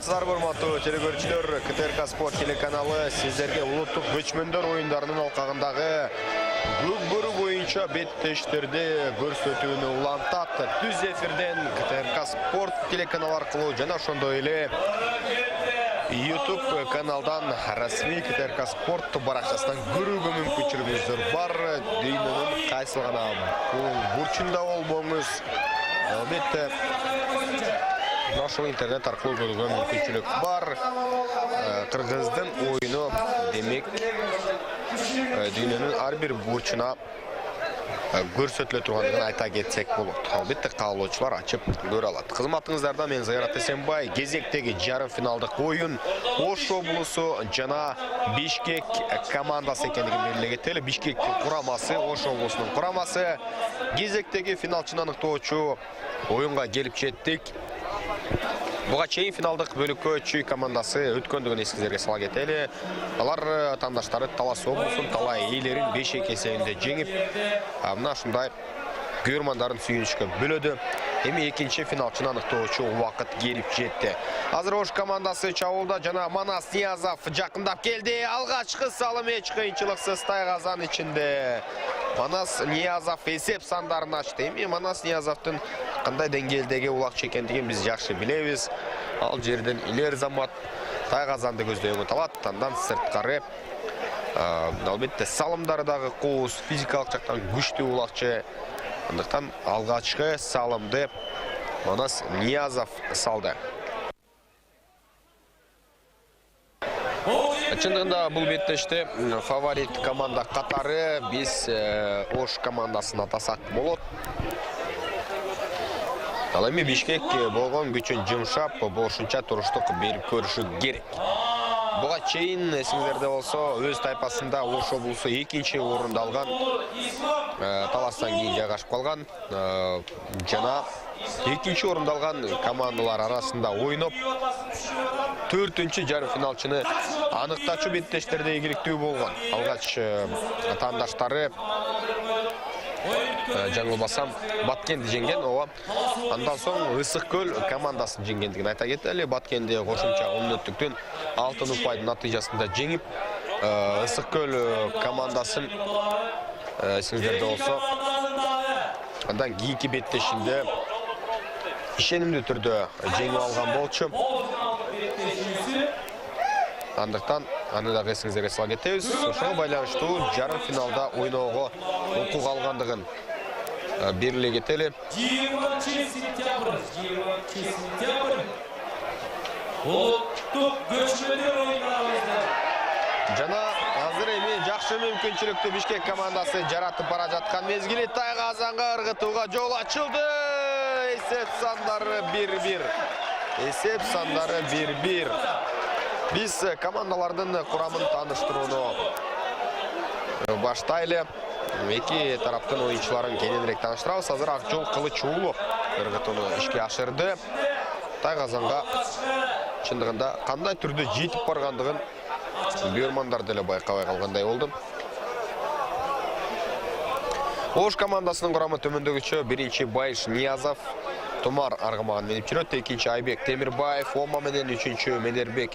Саламатсыздар урматтуу телекөрүүчүлөр, КТРК Спорт телеканалы сиздерге улуттук көчмөндөр оюндарынын алкагындагы көкбөрү боюнча беттештерди көрсөтүүнү улантат. Түз эфирден КТРК Спорт телеканалы аркылуу жана ошондой эле YouTube каналдан расмий КТРК Спорт баракчасынан көрүүгө мүмкүнчүлүгүңүздөр бар. Дүйнөнүн кайсы гана бурчунда болбоңуз, албетте ошол интернет аркылуу көрүүгө мүмкүнчүлүк бар. Кыргыздын оюну демек дүйнөнүн ар бир бурчуна көрсөтүлө тургандыгын айта кетсек болот. Албетте каалоочулар ачып көрө алат. Кызматыңыздарда мен Зайрат Эсенбай. Кезектеги жарым финалдык оюн Ош облусу жана Бишкек командасы экендигин белгилей кетели. Бишкектин курамасы, Ош облусунун курамасы. Кезектеги финалчыны аныктоочу оюнга келип жеттик. Буга чейин финалдык бөлүккө Чүй командасы өткөндүгүн эсиңизерге сала кетели. Алар тандаштары Талас облусун талай ээлерин 5-2 эсебинде жеңип, мына ушундай көрөрмандарын сүйүнүшкө бөлөдү. Эми экинчи финалчыны аныктоочу убакыт келип жетти. Азыр Ош командасы чабууда жана Манас Ниязов жакындап келди. Алгачкы салым эч кыйынчылыксыз тайгазан ичинде. Манас Ниязов эсеп сандарын ачты. Эми Манас Ниязовдун кандай деңгээлдеги улакчы экендигин биз жакшы билебиз. Ал жерден илер замат тайгазанды көздөйгө табат. Андан сырткары албетте салымдары дагы кооз, физикалык жактан күчтүү улакчы. Андыктан алгачкы салымды Манас Ниязов салды. Чындыгында бул беттеште фаворит команда катары биз Ош командасын атасак болот. Ал эми Бишкек болгон күчүн жымшап, болушунча туруштук берип көрүшү керек. Буга чейин эсиңиздерде болсо, өз тайпасында Ош облусу экинчи орунду алган, Таластан кийин жайгашып калган жана экинчи орунду алган командалар арасында ойноп, 4-чү жарым финалчыны аныктачу беттештерде ийгиликтүү болгон. Алгач тандаштары жаңылбасам Баткенди жеңген, андан соң Ысык көл командасын жеңгендигин айта кетели. Баткенди кошумча 10 мүнөттүктүн 6 упайдын натыйжасында жеңип, Ысык көл командасын эсиңиздерде болсо, андан кийинки беттешинде ишенимдүү түрдө жеңип алган болчу. Андыктан аны дагы эсиңиздерге сала кетебиз. Ошого байланыштуу жарым финалда ойноого укук алгандыгын белгилей кетели. 20 сентябрь улуттук көчмөндөр оюндарыбызда жана азыр эми жакшы мүмкүнчүлүктү Бишкек командасы жаратып бара жаткан мезгили. Тайгазанга ыргытууга жол ачылды. Эсеп сандары 1-1. Эсеп сандары 1-1. Биз командалардын курамын тааныштырууну баштайлы. Эки тараптын оюнчуларын кененирээк тааныштырабыз. Азыр Акжол Кылыч уулу ыргытууну ишке ашырды. Тайгазанга чындыгында кандай түрдө жетип баргандыгын көрөрмандар деле байкабай калгандай болду. Ош командасынын курамы төмөндөгүчө: биринчи Байыш Ниязов, Тумар Аргамаган менен жүрөт, экинчи Айбек Темирбаев, Ома менен, үчүнчү Менербек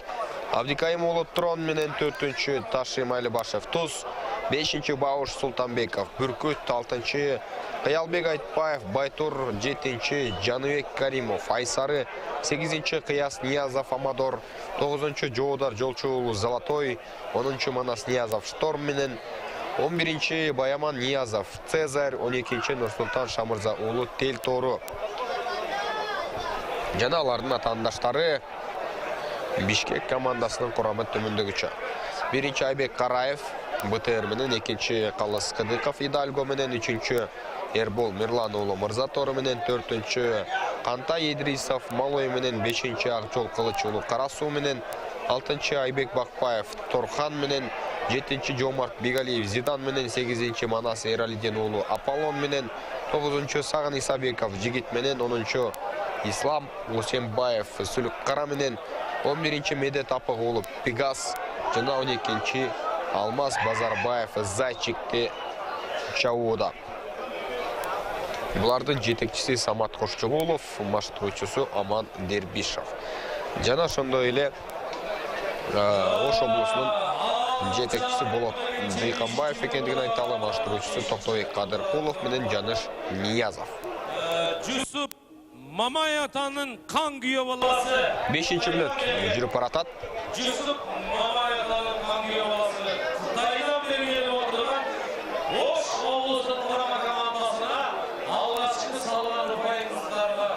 Абдикайым уулу Трон менен, төртүнчү Ташим Алибашев Туз, бешинчи Бауш Султанбеков Бүркүт, алтынчы Кыялбек Айтбаев Байтур, жетинчи Жаныбек Каримов Айсары, сегизинчи Кыяс Ниязов Амадор, тогузунчу Жоодар Жолчу уулу Золотой, онунчу Манас Ниязов Шторм менен, 11-чи Баяман Ниязов Цезарь, 12-чи Нурсултан Шамырза уулу Тел Тору. Жана алардын атаандаштары Бишкек командасынын курамы төмөндөгүчө: биринчи Айбек Караев БТР менен, экинчи Калыс Кыдыков Идальго менен, үчүнчү Эрбол Мирлан уулу Мырзатору менен, төртүнчү Кантай Идрисов Малой менен, бешинчи Акжол Кылыч уулу Карасуу менен, алтынчы Айбек Бакпаев Торхан менен, жетинчи Жомарт Бигалиев Зидан менен, сегизинчи Манас Эралидин уулу Аполлон менен, тогузунчу Сагын Исабеков Жигит менен, онунчу Ислам Усенбаев Сүлүк Кара менен, 11-чи Медет Апык уулу Пегас жана 12-чи Алмаз Базарбаев Зайчикти чабууда. Булардын жетекчиси Самат Кошчугулов, маштуучусу Аман Дербишев. Жана ошондой эле Ош облусунун жетекчиси Болот Дыйканбаев экендигин айталы, баштыруучусу Токтобек Кадыркулов менен Жаныш Ниязов. Жусуп Мамай атанын кан күйөө баласы. 5-мүнөт жүрүп баратат. Жусуп Мамай атанын кан күйөө баласы. Кытайдан бери отурган Ош облусунун курама командасына алгачкы салган упайыңыздарга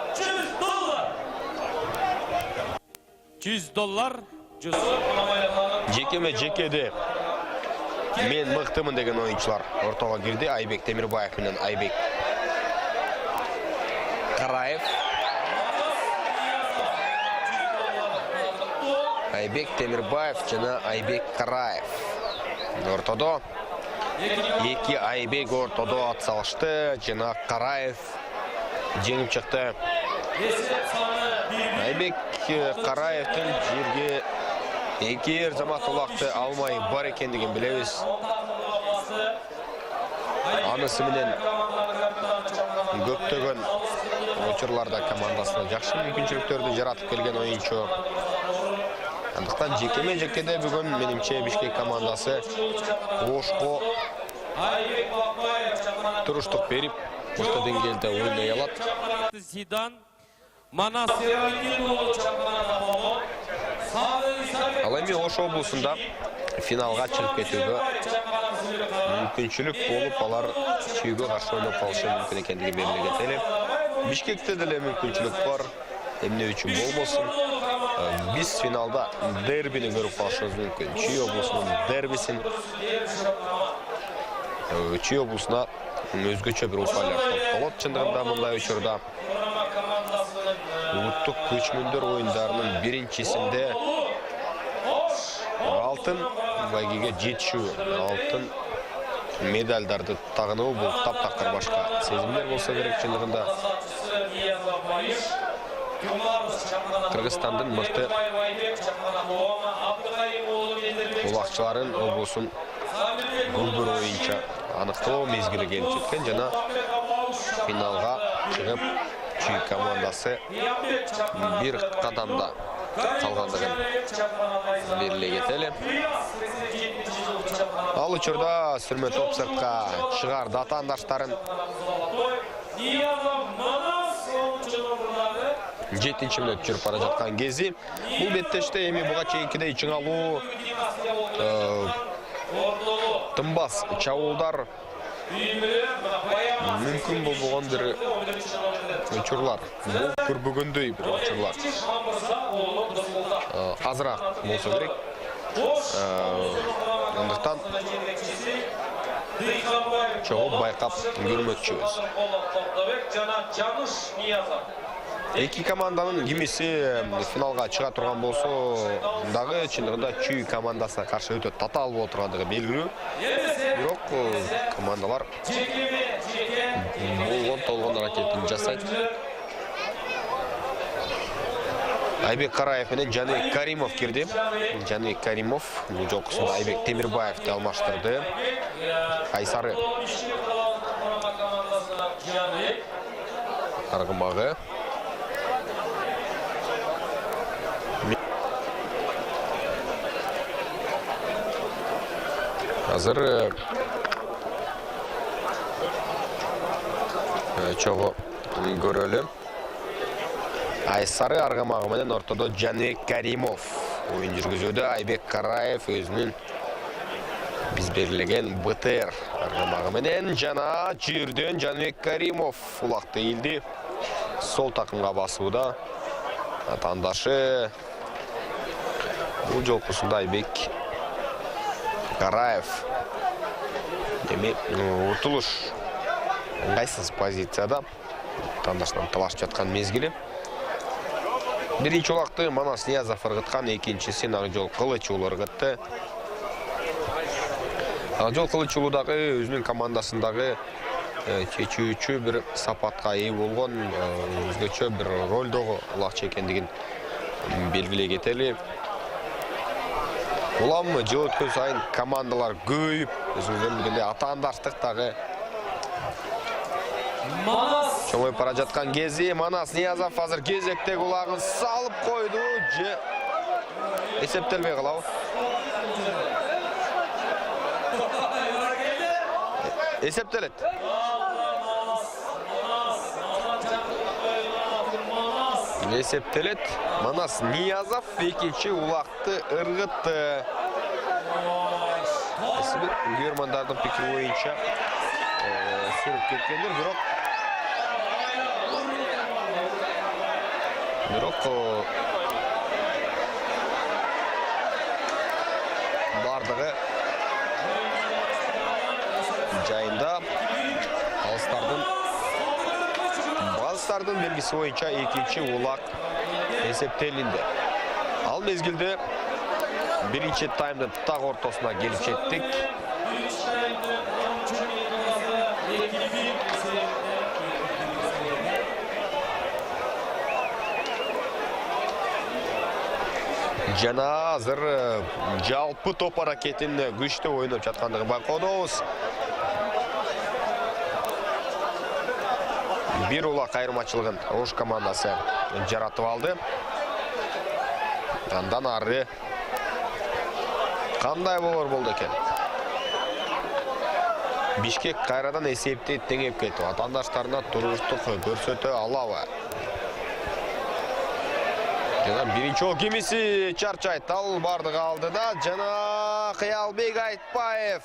$100. Жусуп Мамай атанын Жекеме-жекеде мен мыктымын деген оюнчулар ортого кирди. Айбек Темирбаев менен Айбек Караев. Айбек Темирбаев жана Айбек Караев. Ортодо эки Айбек ортодо ат салышты, жана Караев жеңип чыкты. Айбек Караевдин жерге эки Заматуллахты алмай бар экендигин билебиз. Анысы менен көптөгөн учурларда командасына жакшы мүмкүнчүлүктөрдү жаратып келген оюнчу. Андыктан жекеме-жекеде бүгүн менимче Бишкек командасы Ошко туруштук берип, орто деңгээлде ойной алат. Зидан Манас Эралдин чемпионатта болгон. Ал эми Ош облусунда финалга чыгып кетүүгө мүмкүнчүлүк болуп, алар чүйгө каршы ойноп калышы мүмкүн экендиги белгилеген эле. Бишкекте деле мүмкүнчүлүк бар. Эмне үчүн болбосун? Биз финалда дербини көрүп калышыбыз мүмкүн. Чүй облусунун дербисин. Чүй облусуна өзгөчө бир упайлар топтолот. Чындыгында мындай учурда улуттук көчмөндөр оюндарынын биринчисинде алтын байгеге жетишүү, алтын медалдарды тагынуу бул таптакыр башка сезимдер болсо керек. Чындыгында Кыргызстандын мыкты улакчыларын облусун гүлбөр оюнча аныктоо мезгили келип жеткен жана финалга чыгып Чүй командасы бир кадамда калгандыгын белгилеген эле. Ал учурда сүрмө топ сыртка чыгарды атаандаштарын 7-мүнөт жүрүп бара жаткан кези. Бул беттеште эми буга чейинкидей чыңалуу тымбас чабуулдар мүмкүн болбогон бир учурлар. Бул көрбөгөндөй бир учурлар. Азыраак болсо керек. Андыктан чогуу байкап көрмөкчүбүз. Эки команданын кимиси финалга чыга турган болсо дагы чындыгында Чүй командасына каршы өтө татаал боло тургандыгы белгилүү. Бирок командалар болгон аракетин жасайт. Айбек Караев менен Жаныбек Каримов кирди. Жаныбек Каримов бул жолкусунда Айбек Темирбаевди алмаштырды. Айсары аргымагы азыр чогуу көрөлү. Айсары аргамагы менен ортодо Жаныбек Каримов оюн жүргүзүүдө. Айбек Караев өзүнүн биз белгилеген БТР аргамагы менен жана жүрдөн Жаныбек Каримов улакты ийилди. Сол такымга басууда атаандашы бул жолкусунда Айбек Караев. Эми утулуш ыңгайсыз позицияда атаандаштан талашып жаткан мезгили. Биринчи улакты Манас Ниязов ыргыткан, экинчисин Акжол Кылычуулу ыргытты. Акжол Кылычуулу дагы өзүнүн командасындагы чечүүчү бир сапатка ээ болгон, өзгөчө бир ролдогу улакчы экендигин белгилей кетели. Улам жыл өткөн сайын командалар көбөйүп, өзүңүздөр билгендей атаандаштык дагы Манас. Чоңойып бара жаткан кези Манас Ниязов азыр кезектеги улагын салып койду. Эсептелбей калабы. Эсептелет. Эсептелет. Манас Ниязов экинчи улакты ыргытты. Германдардын пикири боюнча сүрүп кеткендер, бирок бардыгы жайында алыстардын белгиси боюнча экинчи улак эсептелинди. Ал мезгилде биринчи таймдын так ортосуна келип жеттик. Жана азыр жалпы топ аракетин күчтүү ойноп жаткандыгын байкоодобуз. Бир улак айырмачылыгын Ош командасы жаратып алды. Андан ары кандай болду экен? Бишкек кайрадан эсепти теңеп кетти. Атандаштарына туруштук көрсөтө алабы? Жана биринчи ол кемиси чарчайт. Ал бардыгы алдыда жана Кыялбек Айтпаев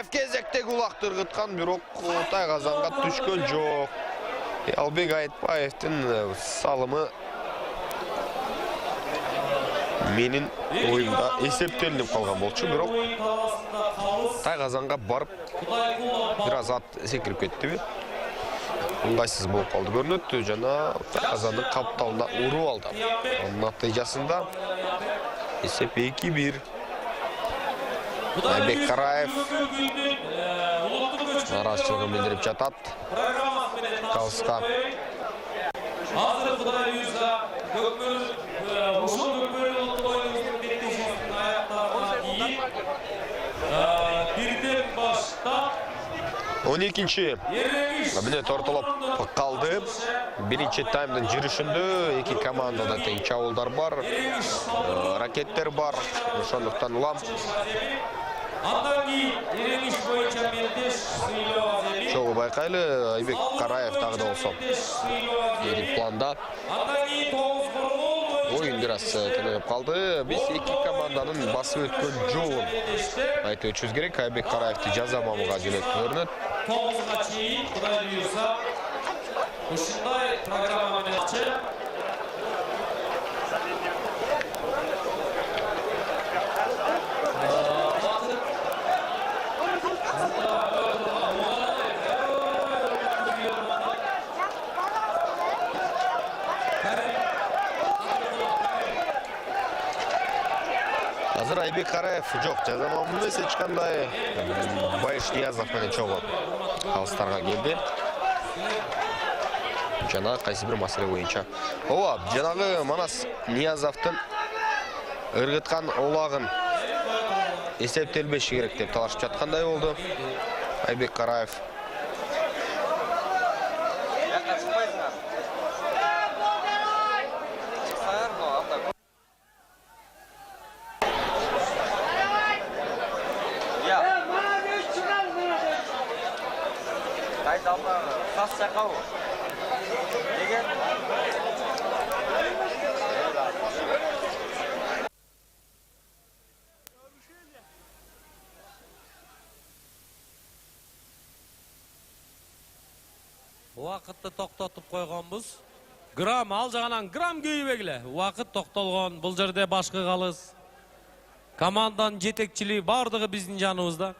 кезектеги улакты ыргыткан, бирок тайгазанга түшкөн жок. Кыялбек Айтпаевдин салымы менин оюмда эсептелинип калган болчу, бирок тайгазанга барып бир аз ат секирип кеттиби? Ыңгайсыз болуп калды көрүнөт жана тайгазандын капталына уруп алды. Анын натыйжасында эсеп 2-1. Айбек Караев нараазычылыгын билдирип жатат. Калска. Азыр Кудай буйрса, ушул көкмөрдүн оюнун беттешисин аяктаган кийин бирден баштап 12-чи мүнөт ортолоп калды. Биринчи таймдын жүрүшүндө эки командада тең чабуулдар бар, ракеттер бар. Ошондуктан улам андан кийин Ереңиш боюнча Мелдеш Сыйлоо чогуу байкайлы. Айбек Караев дагы да болсо эрип планда. Андан кийин 9 гол оюн бир аз тынып калды. Биз эки команданын басып өткөн жолун айтып өтүшүбүз керек. Айбек Караевди жаза мамыга жөнөтүп көрүнөт. 9-га чейин Кудай буйрса ушундай программа менен азыр Айбек Караев жок, жаза мамы эмес, эч кандай Байыш Ниязов менен чогуу алыстарга келди. Жана кайсы бир маселе боюнча. Ооба, жанагы Манас Ниязовдун ыргыткан улагын эсептелбеши керек деп талашып жаткандай болду Айбек Караев. Уақытты тоқтатып қойғанбыз. Грам ал жағынан грам көйбегілі. Уақыт тоқталған. Бұл жерде башқы қалыз. Командан жетекчілі бардығы біздің жанымызда.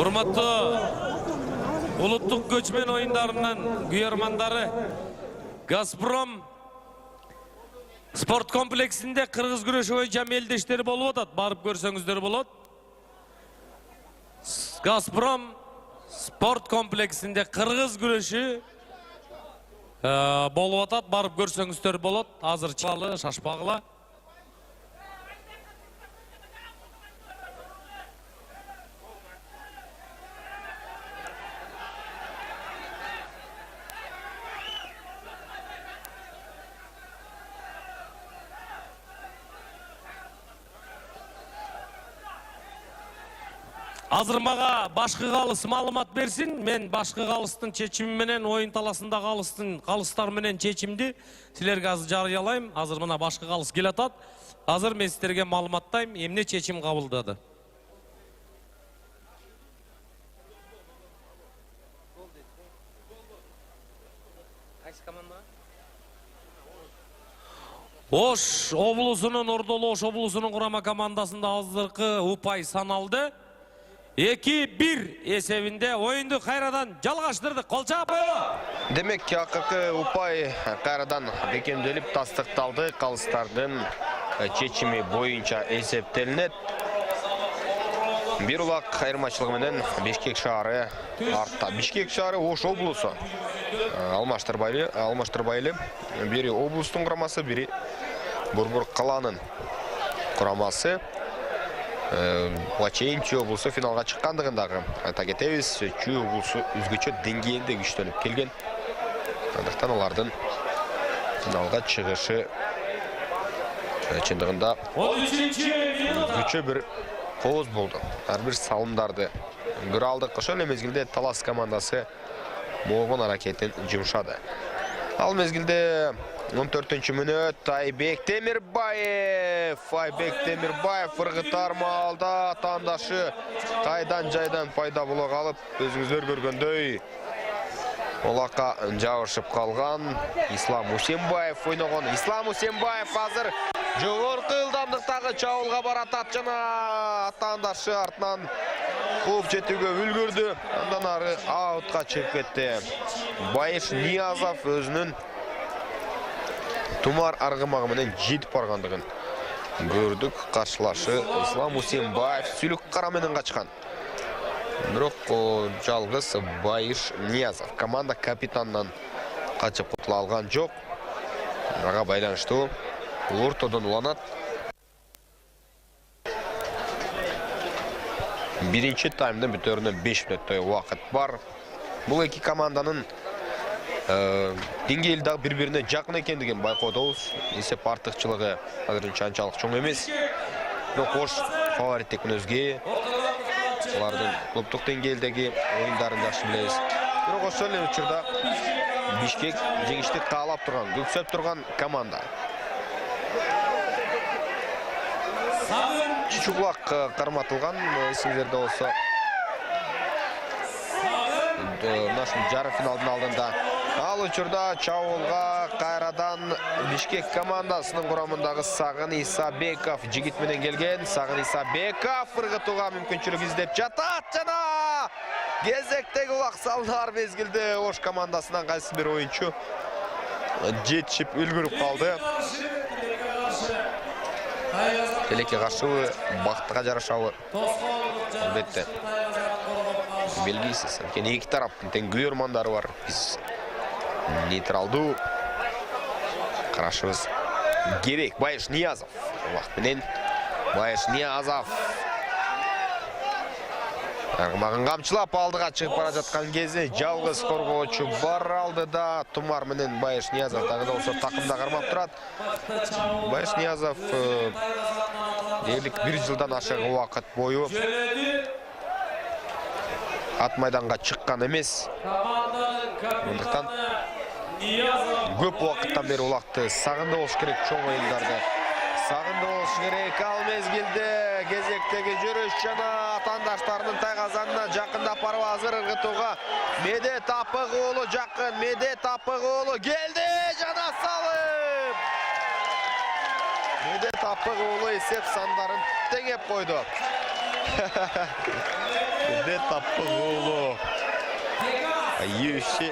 Урматтуу улуттук көчмөн оюндарынын күйөрмандары, Газпром спорт комплексинде кыргыз күрөшү боюнча мелдештери болуп атат. Барып көрсөңүздөр болот. Газпром спорт комплексинде кыргыз күрөшү болуп атат. Барып көрсөңүздөр болот. Азыр чалы, шашпагыла. Азыр мага башкы калыс маалымат берсин. Мен башкы калыстын чечими менен оюн таласында калыстар менен чечимди силерге азыр жарыялайм. Азыр мына башкы калыс келатат. Азыр мен силерге маалыматтайм, эмне чечим кабылдады. Ош облусунун Ордолу Ош облусунун курама командасында азыркы упай саналды. 2-1 эсебинде оюнду кайрадан жалгаштырдык. Кол чаап койгула. Демек акыркы упай кайрадан бекемделип тастыкталды. Калыстардын чечими боюнча эсептелинет. Бир улак айырмачылыгы менен Бишкек шаары артта. Бишкек шаары Ош облусу. Алмаштырбайлы. Бири облустун курамасы, бири Борбор каланын курамасы. Чейин Чүй облусу финалга чыккандыгын дагы айта кетебиз. Чүй облусу өзгөчө деңгээлде күчтөнүп келген. Андыктан алардын финалга чыгышы чындыгында өзгөчө бир кооз болду. Ар бир салымдарды көрө алдык. Ошол эле мезгилде Талас командасы болгон аракетин жумшады. Ал мезгилде 14-мүнөт Айбек Темирбаев ыргытар маалда тандашы кайдан жайдан пайда боло калып, өзүңүздөр көргөндөй олакка жабышып калган. Ислам Усенбаев ойногон. Ислам Усенбаев азыр жогорку ылдамдыктагы чабуулга баратат жана тандашы артынан кууп жетүүгө үлгүрдү. Андан ары аутка чыгып кетти. Байыш Ниязов өзүнүн Тумар аргымагы менен жетип баргандыгын көрдүк. Каршылашы Ислам Усенбаев сүлүк кара менен качкан. Бирок жалгыз Байыш Ниязов команда капитанынан качып кутула алган жок. Ага байланыштуу ортодон уланат. Биринчи таймдын бүтөрүнө 5 мүнөттөй убакыт бар. Бул эки команданын деңгээли дагы бири-бирине жакын экендигин байкоодобуз. Эсеп артыкчылыгы азырынча анчалык чоң эмес. Бирок Ош фавориттик өзгө. Алардын клубдук деңгээлдеги оюндарын жакшы билебиз. Бирок ошол эле учурда Бишкек жеңишти каалап турган, көксөп турган команда. Чучуклак карматылган, эсиңиздерде болсо. Нашын жарым финалдын алдында ал учурда чабуулга кайрадан Бишкек командасынын курамындагы Сагын Исабеков жигит менен келген. Сагын Исабеков ыргытууга мүмкүнчүлүк издеп жатат жана кезектеги убак мезгилде Ош командасынан кайсы бир оюнчу жетишип үлгүрүп калды. Телеке каршыбы, бактыга жарашабы албетте белгисиз. Анткени эки тараптын тең күйөрмандары бар. Биз нейтралдуу карашыбыз керек. Байыш Ниязов убакыт менен Байыш Ниязов аргымагын камчылап алдыга чыгып бара жаткан кезде жалгыз коргоочу бар алдыда. Тумар менен Байыш Ниязов дагы да болсо такымда кармап турат. Байыш Ниязов дээрлик 1 жылдан ашык убакыт бою ат майданга чыккан эмес. Андыктан көп убакыттан бери улакты сагынды болуш керек чоң оюндарды. Сагынды болуш керек. Ал мезгилде кезектеги жүрүш жана атандаштардын тайгазанына жакындап барып азыр ыргытууга Медет Апык уулу жакын. Медет Апык уулу келди жана салып. Медет Апык уулу эсеп сандарын теңеп койду. Медет Сапығұлы. UFC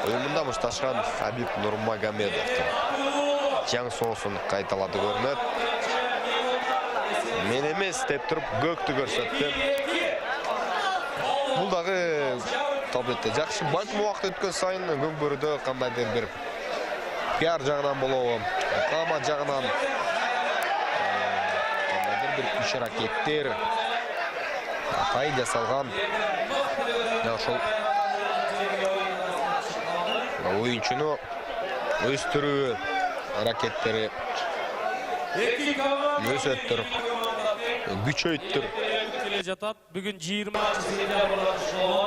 ойымында мұшташқан Хабиб Нурмагомедовтың жаң соғысын қайталады көрінеді. Мен емес деп тұрып көкті көрсетті. Бұлдағы табетті жақшы бәлкім уақыт өткен сайын көңбөрді қандайдыр бір пиар жағынан болуы, қамат жағынан қандайдыр бір үш ракеттер атай жасалған сол ойыншыны өстіру ракеттері өсеттір, күчөйттір. Бүгін 20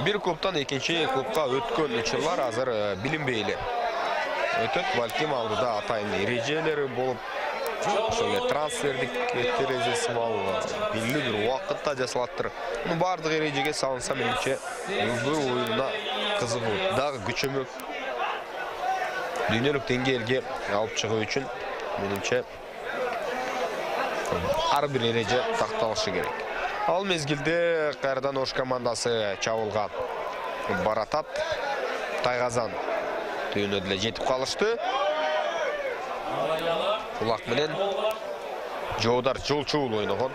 Bir klubtan ikinci klubqa өткен учурлар азыр билинбейли. Өтөт балким алдыда атайын эрежелери болуп, ошол трансфердик терезеси алууга белгилүү бир убакытта жасалаттыр. Мунун бардык эрежеге салынса менимче өбүр оюнуна кызыгуу, дагы күчөмөк дүйнөлүк деңгээлге алып чыгуу үчүн менимче ар бир эреже такталышы керек. Ал мезгилде кайрадан Ош командасы чабуулга баратат. Тайгазан түйүнө деле жетип калышты. Кулак менен Жоодар жылчуул ойногон.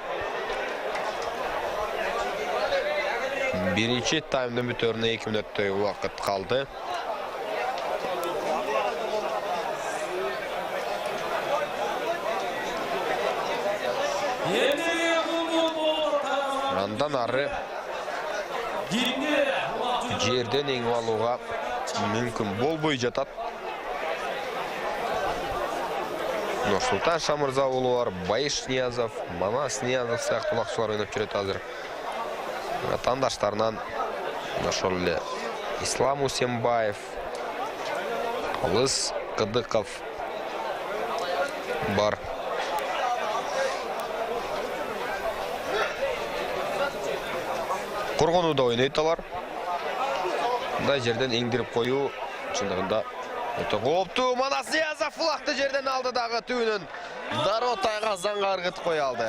Биринчи таймдын бүтөрүнө 2 мүнөттөй убакыт калды. Андан ары жерден эңип алууга мүмкүн болбой жатат. Нурсултан Шамырзаулу бар, Байыш Ниязов, Манас Ниязов сыяктуу бакчылар ойноп жүрөт азыр. Атандаштарынан ошол эле Ислам Усенбаев, Алыс Кыдыков бар. Коргонууда ойнойт алар. Мындай жерден эңдирип коюу чындыгында өтө кооптуу. Манас Ниязов флакты жерден алды дагы түйүнүн. Дароо Тайгазанга ыргытып кое алды.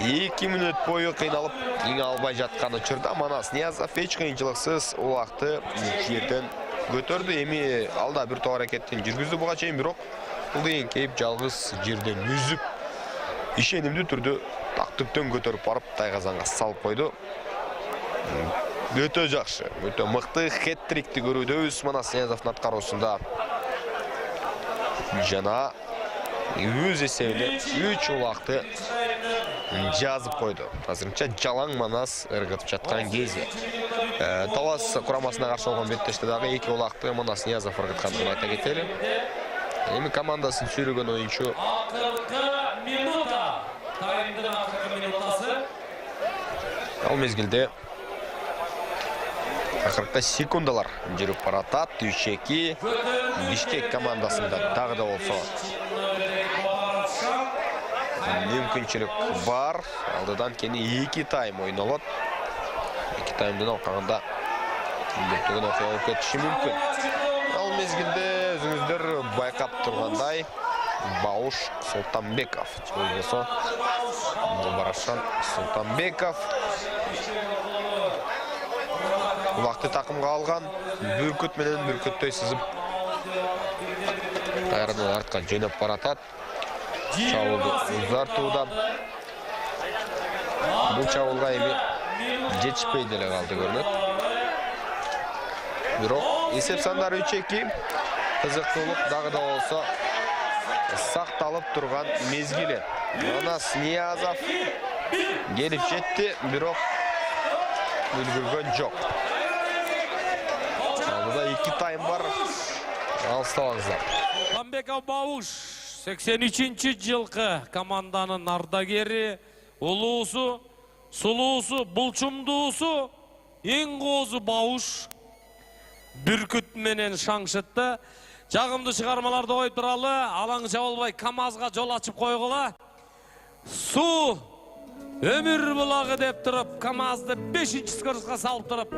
2 мүнөт бою кыйналып, эң албай жаткан учурда Манас Ниязов эч кыйынчылыксыз улакты жерден көтөрдү. Эми алда бир топ аракеттин жүргүздү буга чейин, бирок бул деген кейип жалгыз жерден үзүп, ишенимдүү түрдө тактыктан көтөрүп барып Тайгазанга салып койду. Өтө жакшы, өтө мыкты хет-трикти көрүүдөбүз Манас Ниязовдун аткаруусунда. Жана өз эсебине 3 улакты жазып койду. Азырынча жалаң Манас ыргытып жаткан кезде. Талас курамасына каршы болгон беттеште дагы 2 улакты Манас Ниязов ыргыткандыгын айта кетели. Эми командасын сүйрөгөн оюнчу ал мезгилде акыркы секундалар жүрүп баратат. 3-2 Бишкек командасында дагы да болсо мүмкүнчүлүк бар. Алдыдан кени 2 тайм ойнолот. 2 таймдын окуганда бүтүн окуя болуп кетиши мүмкүн. Ал мезгилде өзүңүздөр байкап тургандай Бауш Султанбеков болсо Барашан Султанбеков убакты такымга алган. Бүркүт менен бүркүттөй сызып кайрадан артка жөнөп баратат. Чабуулду узартууда. Бул чабуулга эми жетишпей деле калды көрүнөт. Бирок эсеп сандары 3-2. Кызыктуулук дагы да болсо сакталып турган мезгили. Манас Ниязов келип жетти, бирок үлгүргөн жок. Алдыда 2 тайм бар. Алыстабаңыздар. Ламбеков Бауш 83-чү жылкы команданын ардагери, улуусу, сулуусу, булчумдуусу, эң коозу Бауш бүркүт менен шаңшытты. Жагымдуу чыгармаларды коюп туралы, алаңча болбой КамАЗга жол ачып койгула. Суу өмүр булагы деп туруп, КамАЗды 5-чи скоростка салып туруп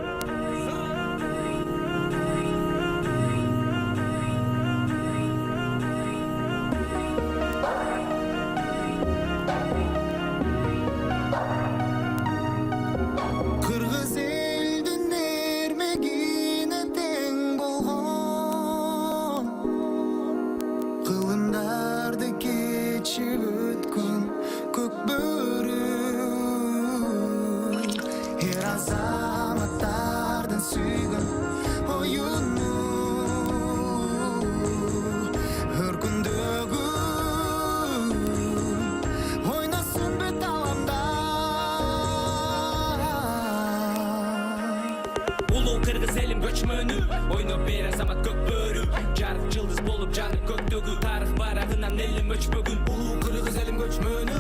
Her azamatlardan suygun oyunu Her gündögü oynasın bet alamda Ulu Kırgız elim göçmönü Oynop ber azamat kök börü Jarık yıldız bolup janıp köktөгü Tarık baragынан elim öçpөгün Ulu Kırgız elim göçmönü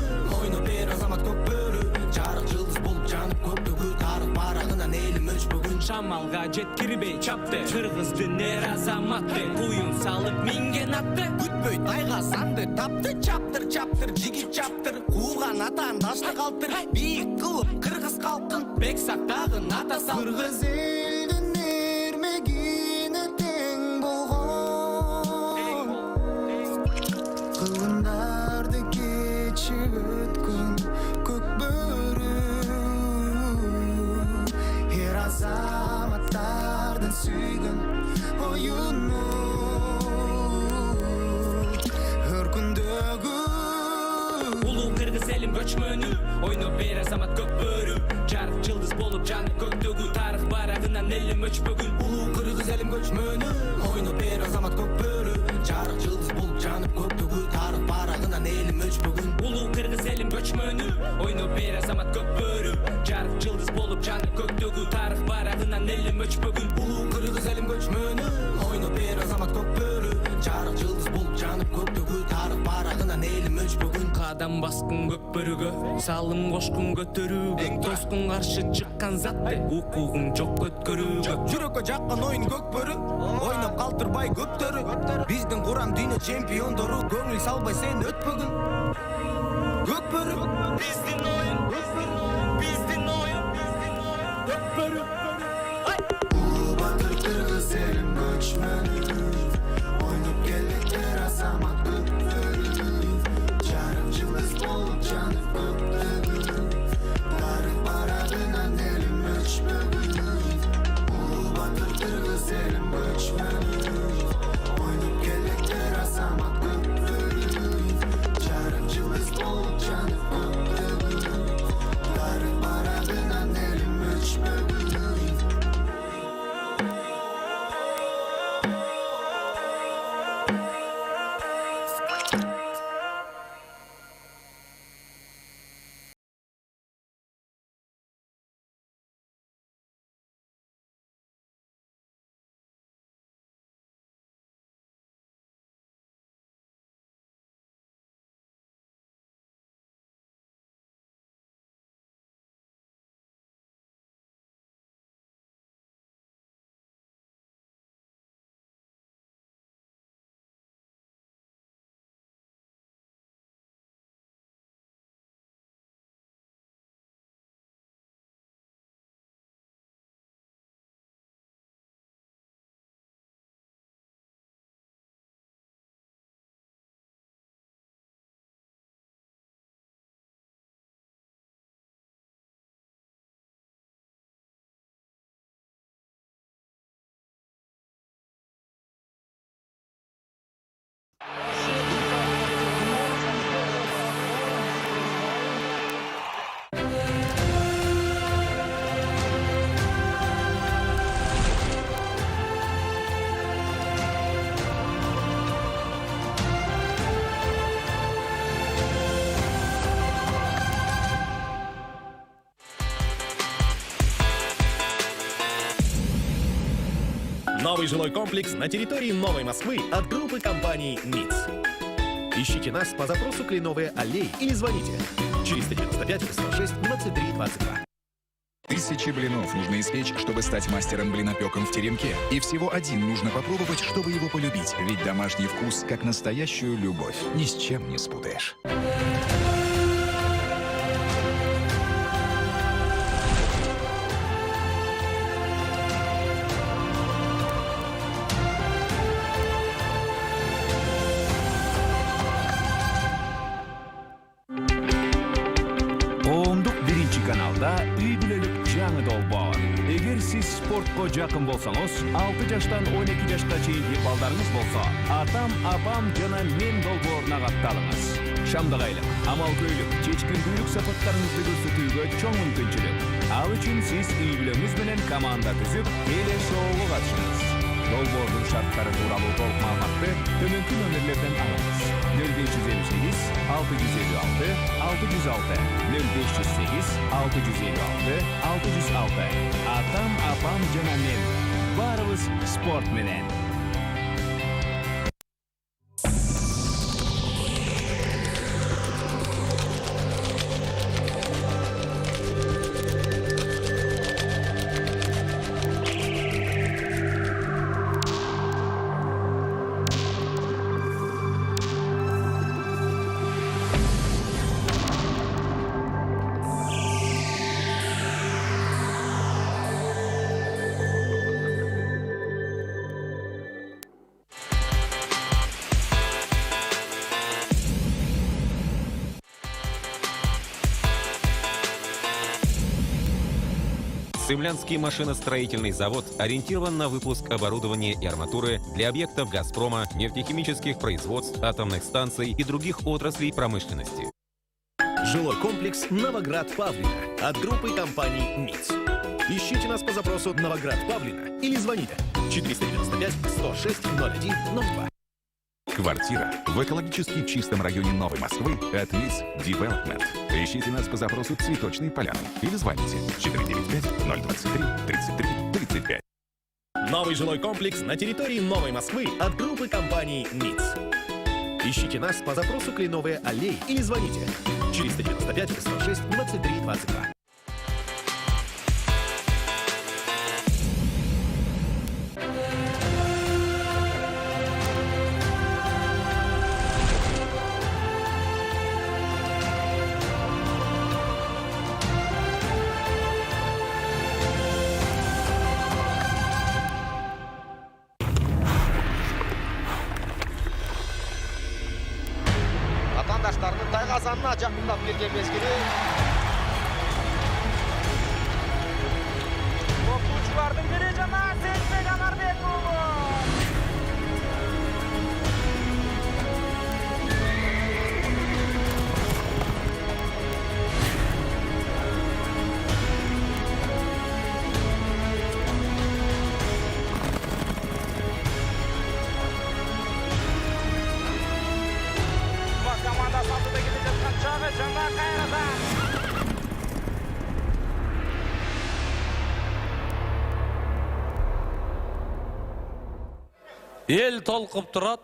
Oynop ber azamat kök börü Jarık yıldız bolup janıp köktөгü Tarık baragынан elim öçpөгün Şamalga jetkirбей çapты Kırgızdın er azamatты Kuyun salıp mingen attı Күтпөйт айга санды тапты чаптыр чаптыр жигит чаптыр кууган атаан таштык алыптыр бийик кылып кыргыз калкын Bek saktağın ata sal кыргыз элдин эрмегине тең болгон кылымдарды кечип өткөн көк бөрү эр азаматтардын сүйгөн оюну өр күндөгү Ulu Kırgız elim göçmönü Oynop ber azamat kök börü Jarık yıldız bolup janıp köktөгü Tarık baragынан elim öçpөгün улуу кыргыз элим көчмөнү ойноп бер азамат көк бөрү жарык жылдыз болуп жанып көктөгү тарых барагынан элим өчпөгүн Ulu Kırgız elim göçmönü Oynop ber azamat kök börü Jarık yıldız bolup janıp köktөгü Tarık baragынан elim öçpөгün улуу кыргыз элим көчмөнү ойноп бер азамат көк бөрү жарык жылдыз болуп жанып көктөгү тарых барагынан элим өчпөгүн Кадам баскын көк бөрүгө Салым кошкун көтөрүүгө Тоскун каршы чыккан затты Укугуң жок өткөрүүгө жүрөккө жаккан оюн көк бөрү ойноп калтырбай көптөрү биздин курам дүйнө чемпиондору көңүл салбай сен өтпөгүн көк бөрү Биздин оюн Биздин оюн Көк бөрү улуу батыр кыргыз элим көчмөнү ойноп келеттер азамат көк бөрү жарык жылдыз болуп жанып көктөгү тарых барагынан элим өчпөгүн улуу батыр кыргыз элим көчмөнү ойноп келеттер азамат көк бөрү жарык жылдыз болуп жанып көктөгү тарых барагынан элим өчпөгүн Новый жилой комплекс на территории Новой Москвы от группы компаний МИЦ. Ищите нас по запросу «Кленовые аллеи» или звоните 495 106 23 22. Тысячи блинов нужно испечь, чтобы стать мастером блинопеком в теремке. И всего один нужно попробовать, чтобы его полюбить. Ведь домашний вкус, как настоящую любовь, ни с чем не спутаешь. Коомдук биринчи каналда үй бүлөлүк жаңы долбоор. Эгер сиз спортко жакын болсоңуз, 6 жаштан 12 жашка чейинки балдарыңыз болсо, атам, апам жана мен долбооруна катталыңыз. Шамдык айлык, амал көйлүк, чечкиндүүлүк сапаттарыңызды көрсөтүүгө чоң мүмкүнчүлүк. Ал үчүн сиз үй-бүлөңүз менен команда түзүп теле-шоуга катышыңыз. Долбоордун шарттары тууралуу толук маалыматты төмөнкү номерлерден алыңыз. 0558 656 606 0508 656 606. Атам, апам жана мен. Баарыбыз спорт менен. Цимлянский машиностроительный завод ориентирован на выпуск оборудования и арматуры для объектов «Газпрома», нефтехимических производств, атомных станций и других отраслей промышленности. Жилой комплекс «Новоград-Павлино» от группы компаний МИЦ. Ищите нас по запросу «Новоград-Павлино» или звоните 495 106 0102. Квартира в экологически чистом районе Новой Москвы от МИЦ Development. Ищите нас по запросу «Цветочные поляны» или звоните 495-023-33-35. Новый жилой комплекс на территории Новой Москвы от группы компаний МИЦ. Ищите нас по запросу «Кленовые аллеи» или звоните 495 106 23 22. Vatandaşlarının tayqazanına жақындап келген мезгілі. Оқушылардың бірі жана Сейітбек Анарбекұлы. Команда сатыда келе жатқан чағы жаңа қайрадан. Ел толқып тұрат.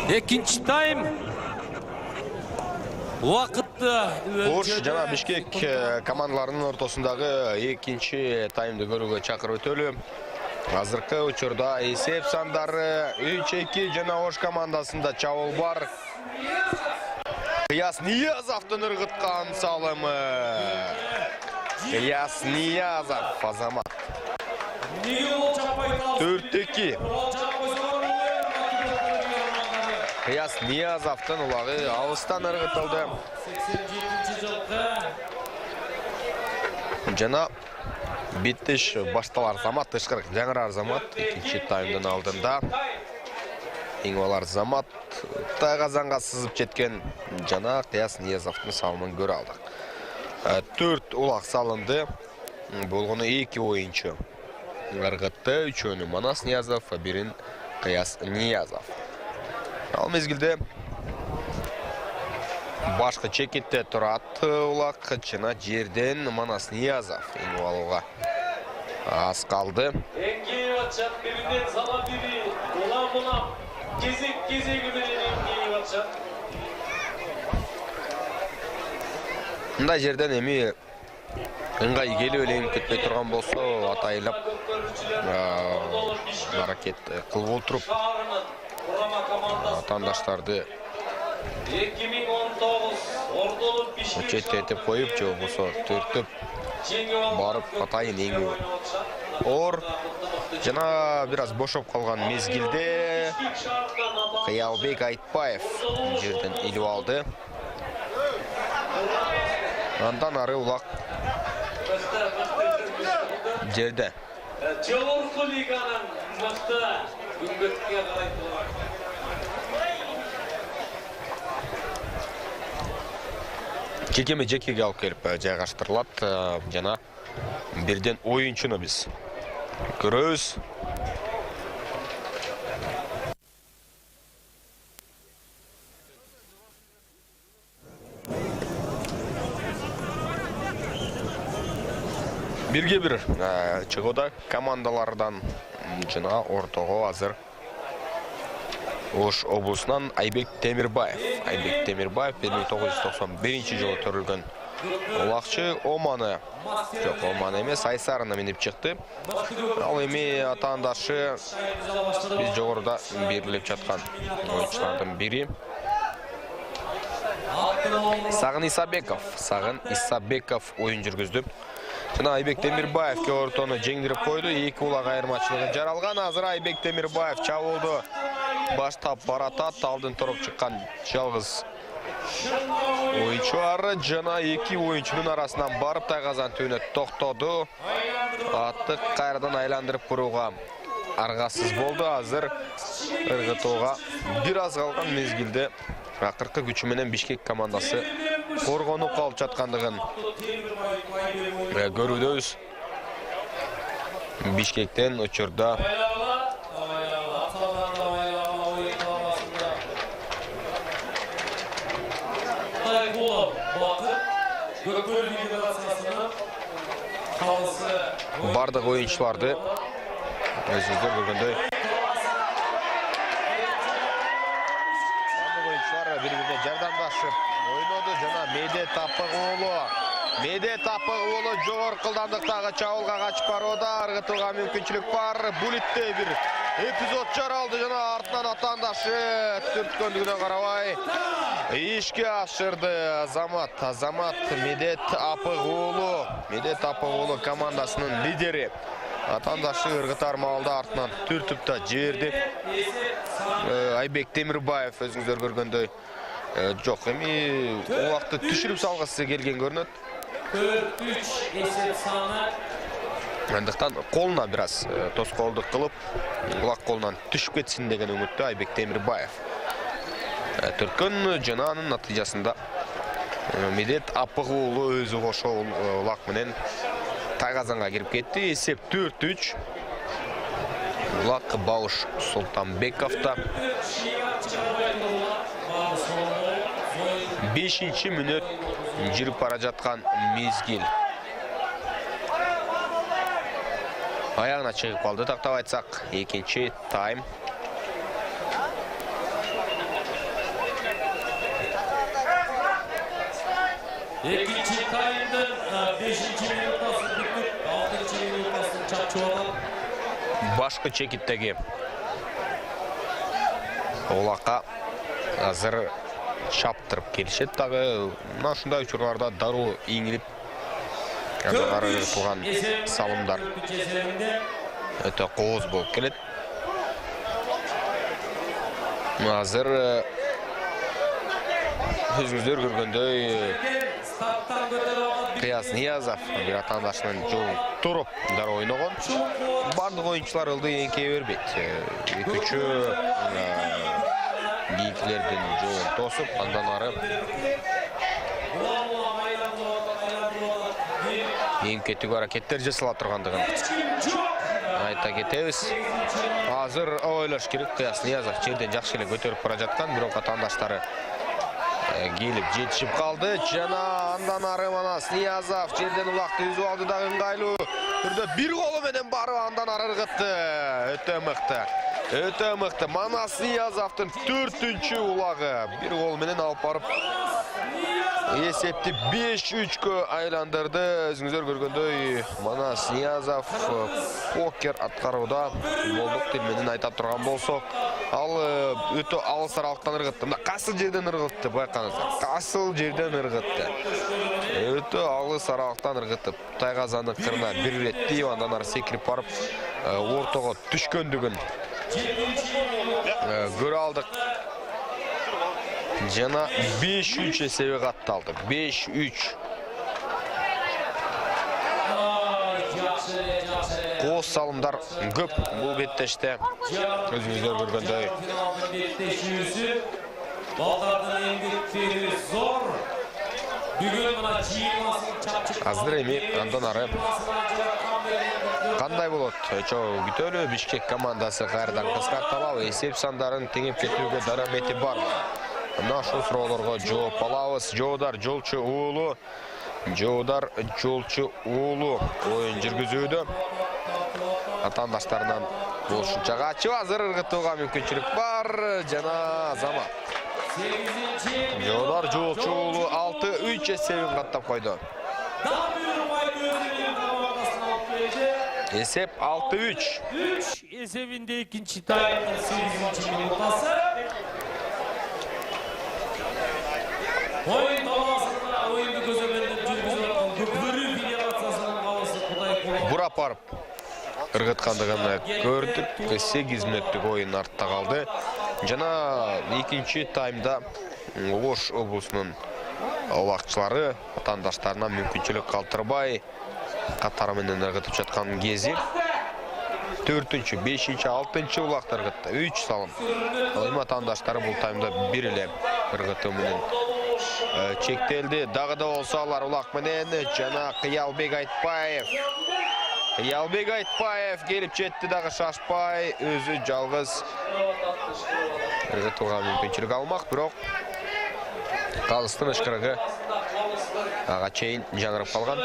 Екінші тайм. Уақытты. Ош жана Бишкек командаларының ортасындағы екінші таймды көруге чакырып өтөлү. Азыркы учурда есеп сандары 3-2 жана Ош командасында чабуул бар. Кыяс Ниязовдун ыргыткан салымы. Кыяс Ниязов Азамат. 4-2. Кыяс Ниязовдун улагы алыстан ыргытылды. Жана биттиш башталар Азамат, тышкырык жаңырар Азамат экинчи таймдын алдында. Иңвалар Азамат тайгазанга сызып жеткен жана Кыяс Ниязовдун салымын көрө алдык. 4 улак салынды. Болгону 2 оюнчу ыргытты. Үчөөнү Манас Ниязов, бирин Кыяс Ниязов. Ал мезгилде башкы чекетте турат улак жана жерден Манас Ниязов иңип аз калды. Эңгейип атышат, биринен сала бири. Улам-улам кезек-кезеги менен эңгейип атышат. Мындай жерден эми ыңгай келип эле кетпей турган болсо атайлап аракет кылып отуруп атандаштарды 2019 ортолук Бишкек Чететіп қойып, жоқ осы түртіп барып атайын еңі. Ор, жана біраз бошоп қалған мезгілде Қиялбек Айтбаев жерден иліп алды. Андан ары улақ жерде. Жогорку лиганын мыкты үмбөткө карайтылган. Жекеме жекеге алып келіп жайгаштырылат. Жана бірден ойыншыны біз көрөбүз. Бирге бир чыгууда командалардан жана ортого азыр Ош облусунан Айбек Темирбаев. Айбек Темирбаев 1991-жылы төрүлгөн улакчы. Оманы, жок, Оманы эмес, Айсарына минип чыкты. Ал эми атаандашы биз жогоруда берилип жаткан оюнчулардын бири. Сагын Исабеков ойын жүргүздү. Жана Айбек Темирбаевке ортону жеңдирип койду. 2 улак айырмачылыгы жаралган. Азыр Айбек Темирбаев чабуулду баштап баратат. Алдын туруп чыккан жалгыз ойынчулары жана 2 ойынчунун арасынан барып тайгазан түбүнө токтоду. Атты кайрадан айландырып курууга аргасыз болду. Азыр ыргытууга бир аз калган мезгилде акыркы күчү менен Бишкек командасы коргонуп калып жаткандыгын көрүүдөбүз. Бишкектен учурда бардык оюнчуларды өзүңүздөр көргөндөй бири-бирине жардамдашып ойноду. Жана Медет Апыгулу жогорку ылдамдыктагы чабуулга качып барууда. Ыргытууга мүмкүнчүлүк бар. Булитте бир эпизод жаралды жана артынан атаандашы түрткөндүгүнө карабай ишке ашырды. Азамат Медет Апыгулу командасынын лидери. Атаандашы ыргытар маалда артынан түртүп да жиберди. Айбек Темирбаев өзүңүздөр көргөндөй жок, эми убакытты түшүрүп салгысы келген көрүнөт. 4-3 эсеп саны. Андыктан колуна бир аз тоскоолдук кылып, улак колунан түшүп кетсин деген үмүттө Айбек Темирбаев. Түрткөн жана анын натыйжасында Медет Апыгулу өзү кошо улак менен тайгазанга кирип кетти. Эсеп 4-3. Улак Бауш Султанбековда. 5-ші мүнөт жүрүп бара жаткан мезгил. Аягына чыгып калды, тактап айтсак, экинчи тайм. Экинчи таймды 5-ші минутасын бүтүп, 6-ші минутасын чапчып алган. Башкы чекиттеги улакка азыр чаптырып келишет дагы. Мына ушундай учурларда дароо ийгилип ары турган салымдар өтө кооз болуп келет. Азыр өзүңүздөр көргөндөй Кыяз Ниязов бир атаандашынын жолун туруп дароо ойногон. Бардык оюнчулар ылды эңкей бербейт. Үчөө кийинкилердин жолун тосуп, андан ары эмкетүүгө аракеттер жасала тургандыгын айта кетебиз. Азыр ойлош керек, Кыяз Ниязов жерден жакшы эле көтөрүп бара жаткан, бирок атаандаштары келип жетишип калды. Жана андан ары Манас Ниязов жерден улакты үзүп алды да ыңгайлуу түрдө бир колу менен барып андан ары ыргытты. Өтө мыкты. Манас Ниязовдун 4-чү улагы бир кол менен алып барып эсепти 5-3-кө айландырды. Өзүңүздөр көргөндөй Манас Ниязов покер аткарууда болдук тил менен айта турган болсок, Ал өтө алыс аралыктан ыргытты. Мына касыл жерден ыргытты, байкаңыздар. Касыл жерден ыргытты. Өтө алыс аралыктан ыргытып, Тайгазаны кырына бир иретти, андан ары секирип барып, ортого түшкөндүгүн көрө алдык. Жана 5-3 эсеби катталды. 5-3. Қос салымдар көп бұл беттеште. Өзіңіздер көргендей. Балдардың еңбектері зор. Бүгін мына жиырмасын чапчық. Аздыр эми, андан ары. Кандай болот? Чоң күтөлү Бишкек командасы кайрадан кыскартабал. Эсеп сандарын теңеп кетүүгө дарамети бар. Мына ушул суроолорго жооп алабыз. Жоодар Жолчу уулу. Жоодар Жолчу уулу оюн жүргүзүүдө. Атандаштарынан болушунча качып азыр ыргытууга мүмкүнчүлүк бар. Жана Азамат. Жоодар Жолчу уулу 6-3 эсебин каттап койду. Эсеп 6-3. 3 эсебинде экинчи таймдын 8-чи минутасы. Oyun dolasında oyundu gözlemlerinde жүргүзүлөт Көкбөрү федерациясынын калысы Кудай Кулов. Бурап барып ыргыткандыгын көрдүк. 8 мүнөттүк оюн артта калды. Жана экинчи таймда Ош облусунун убакчылары атандаштарына мүмкүнчүлүк калтырбай катары менен ыргытып жаткан кези 4-чү, 5-чи, 6-чы улакты ыргытты. 3 салым. Ал атандаштары бул таймда бир эле ыргытуу менен чектелди. Дагы да болсо алар улак менен жана Кыялбек Айтпаев. Кыялбек Айтпаев келип жетти, дагы шашпай, өзү жалгыз ыргытууга мүмкүнчүлүк алмак, бирок калыстын ышкырыгы ага чейин жаңырып калган.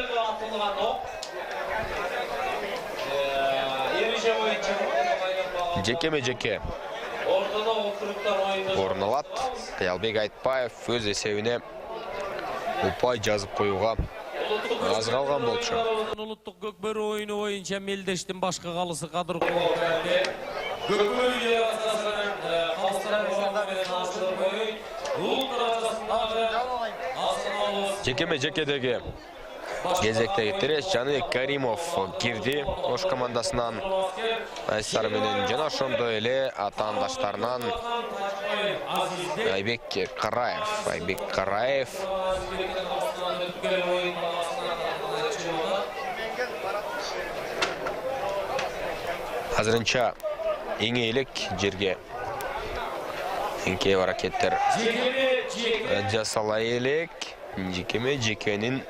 Жеке-жеке орун алат. Кыялбек Айтпаев өз эсебине упай жазып коюуга аз калган болчу. Улуттук Көкбөрү оюну боюнча Мелдештин башкы калысы Кадыр Кулов. Көкбөрү федерациясынын калыстарын менен аштырып коюй. Улуттар арасындагы Жеке-жекедеги кезектеги терес Жаныбек Каримов кирди. Ош командасынан Айсар менен жана ошондой эле атаандаштарынан Айбек Караев. Азырынча эң элек жерге эңкей аракеттер жасала элек. Жекенин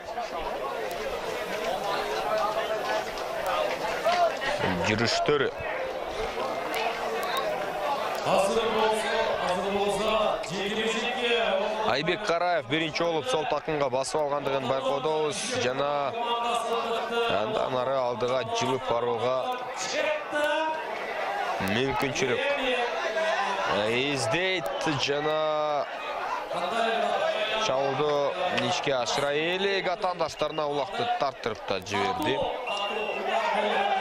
жүрүштөрү. Айбек Караев биринчи болуп сол такымга басып алгандыгын байкоодобуз. Жана андан ары алдыга жылып барууга мүмкүнчүлүк издейт. Жана чабуулду ишке ашыра элек атаандаштарына улакты тартырып да жиберди.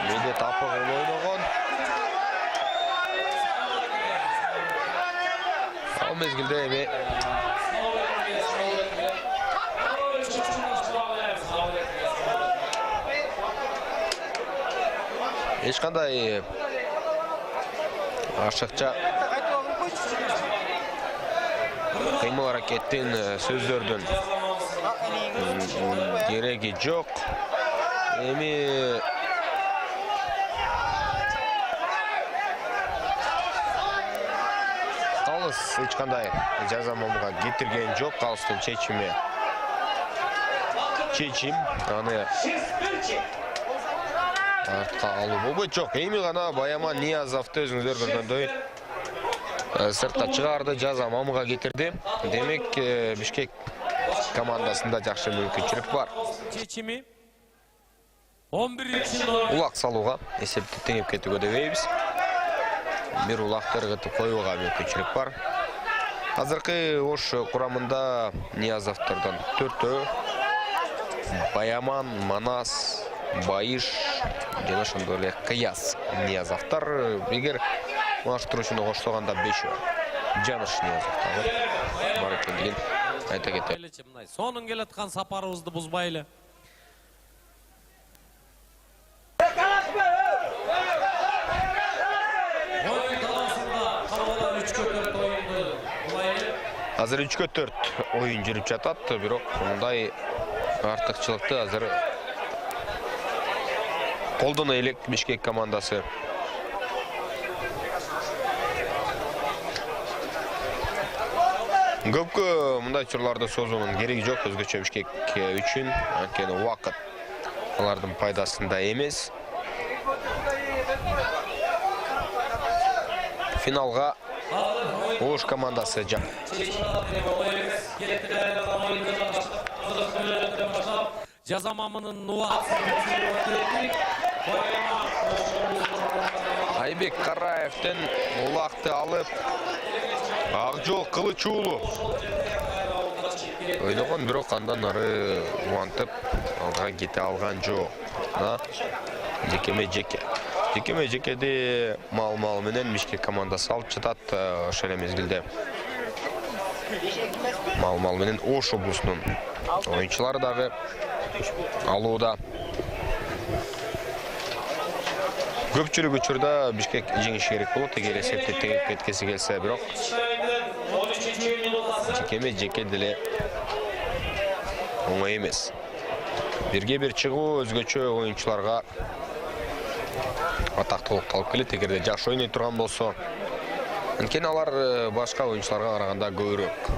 Медет Апыгул ойногон. Ал мезгилде эми эч кандай ашыкча кыймыл аракеттин сөздөрдүн кереги жок. Эми калыс эч кандай жаза момуга кетирген жок. Калыстын чечим аны артка алуу болбойт. Жок, эми гана Баяман Ниязовду өзүңүздөр көргөндөй сыртка чыгарды, жаза момуга кетирди. Демек Бишкек командасында жакшы мүмкүнчүлүк бар. чечими 11-чи Улак салууга, эсепти теңеп кетүүгө дебейбиз. Бир улакты ыргытып коюуга мүмкүнчүлүк бар. Азыркы Ош курамында Ниязовдордон 4-төө Баяман, Манас, Байыш жана ошондой эле Кыяз Ниязовдор. Эгер Маштырушыны қоштағанда 5 бар. Жаныш Ниязов бар екендігін айта кетті. Соның келетқан сапарыбызды бұзбайлы. Азыр 3-4 ойын жүріп жатады, бирок мындай артықчылықты азыр қолдана элек Бишкек командасы. Көпкө мындай чырларды созуунун кереги жок өзгөчө Бишкек үчүн, анткени убакыт алардын пайдасында эмес. Финалга Ош командасы жак. Жазамамынын Айбек Караевтен улакты алып, Акжол Кылыч уулу ойногон, бирок андан ары убантып алга кете алган жок. Жекеме жекеде мал менен Бишкек командасы алып жатат. Ошол мезгилде мал менен Ош облусунун оюнчулары дагы алууда. Көпчүлүк учурда Бишкек жеңиш керек болот, эгер эсепте теңеп кеткеси келсе, бирок жеке деле оңой эмес. Бирге бир чыгуу өзгөчө оюнчуларга атактуулук алып келет, эгерде жакшы ойной турган болсо. Анткени алар башка оюнчуларга караганда көбүрөөк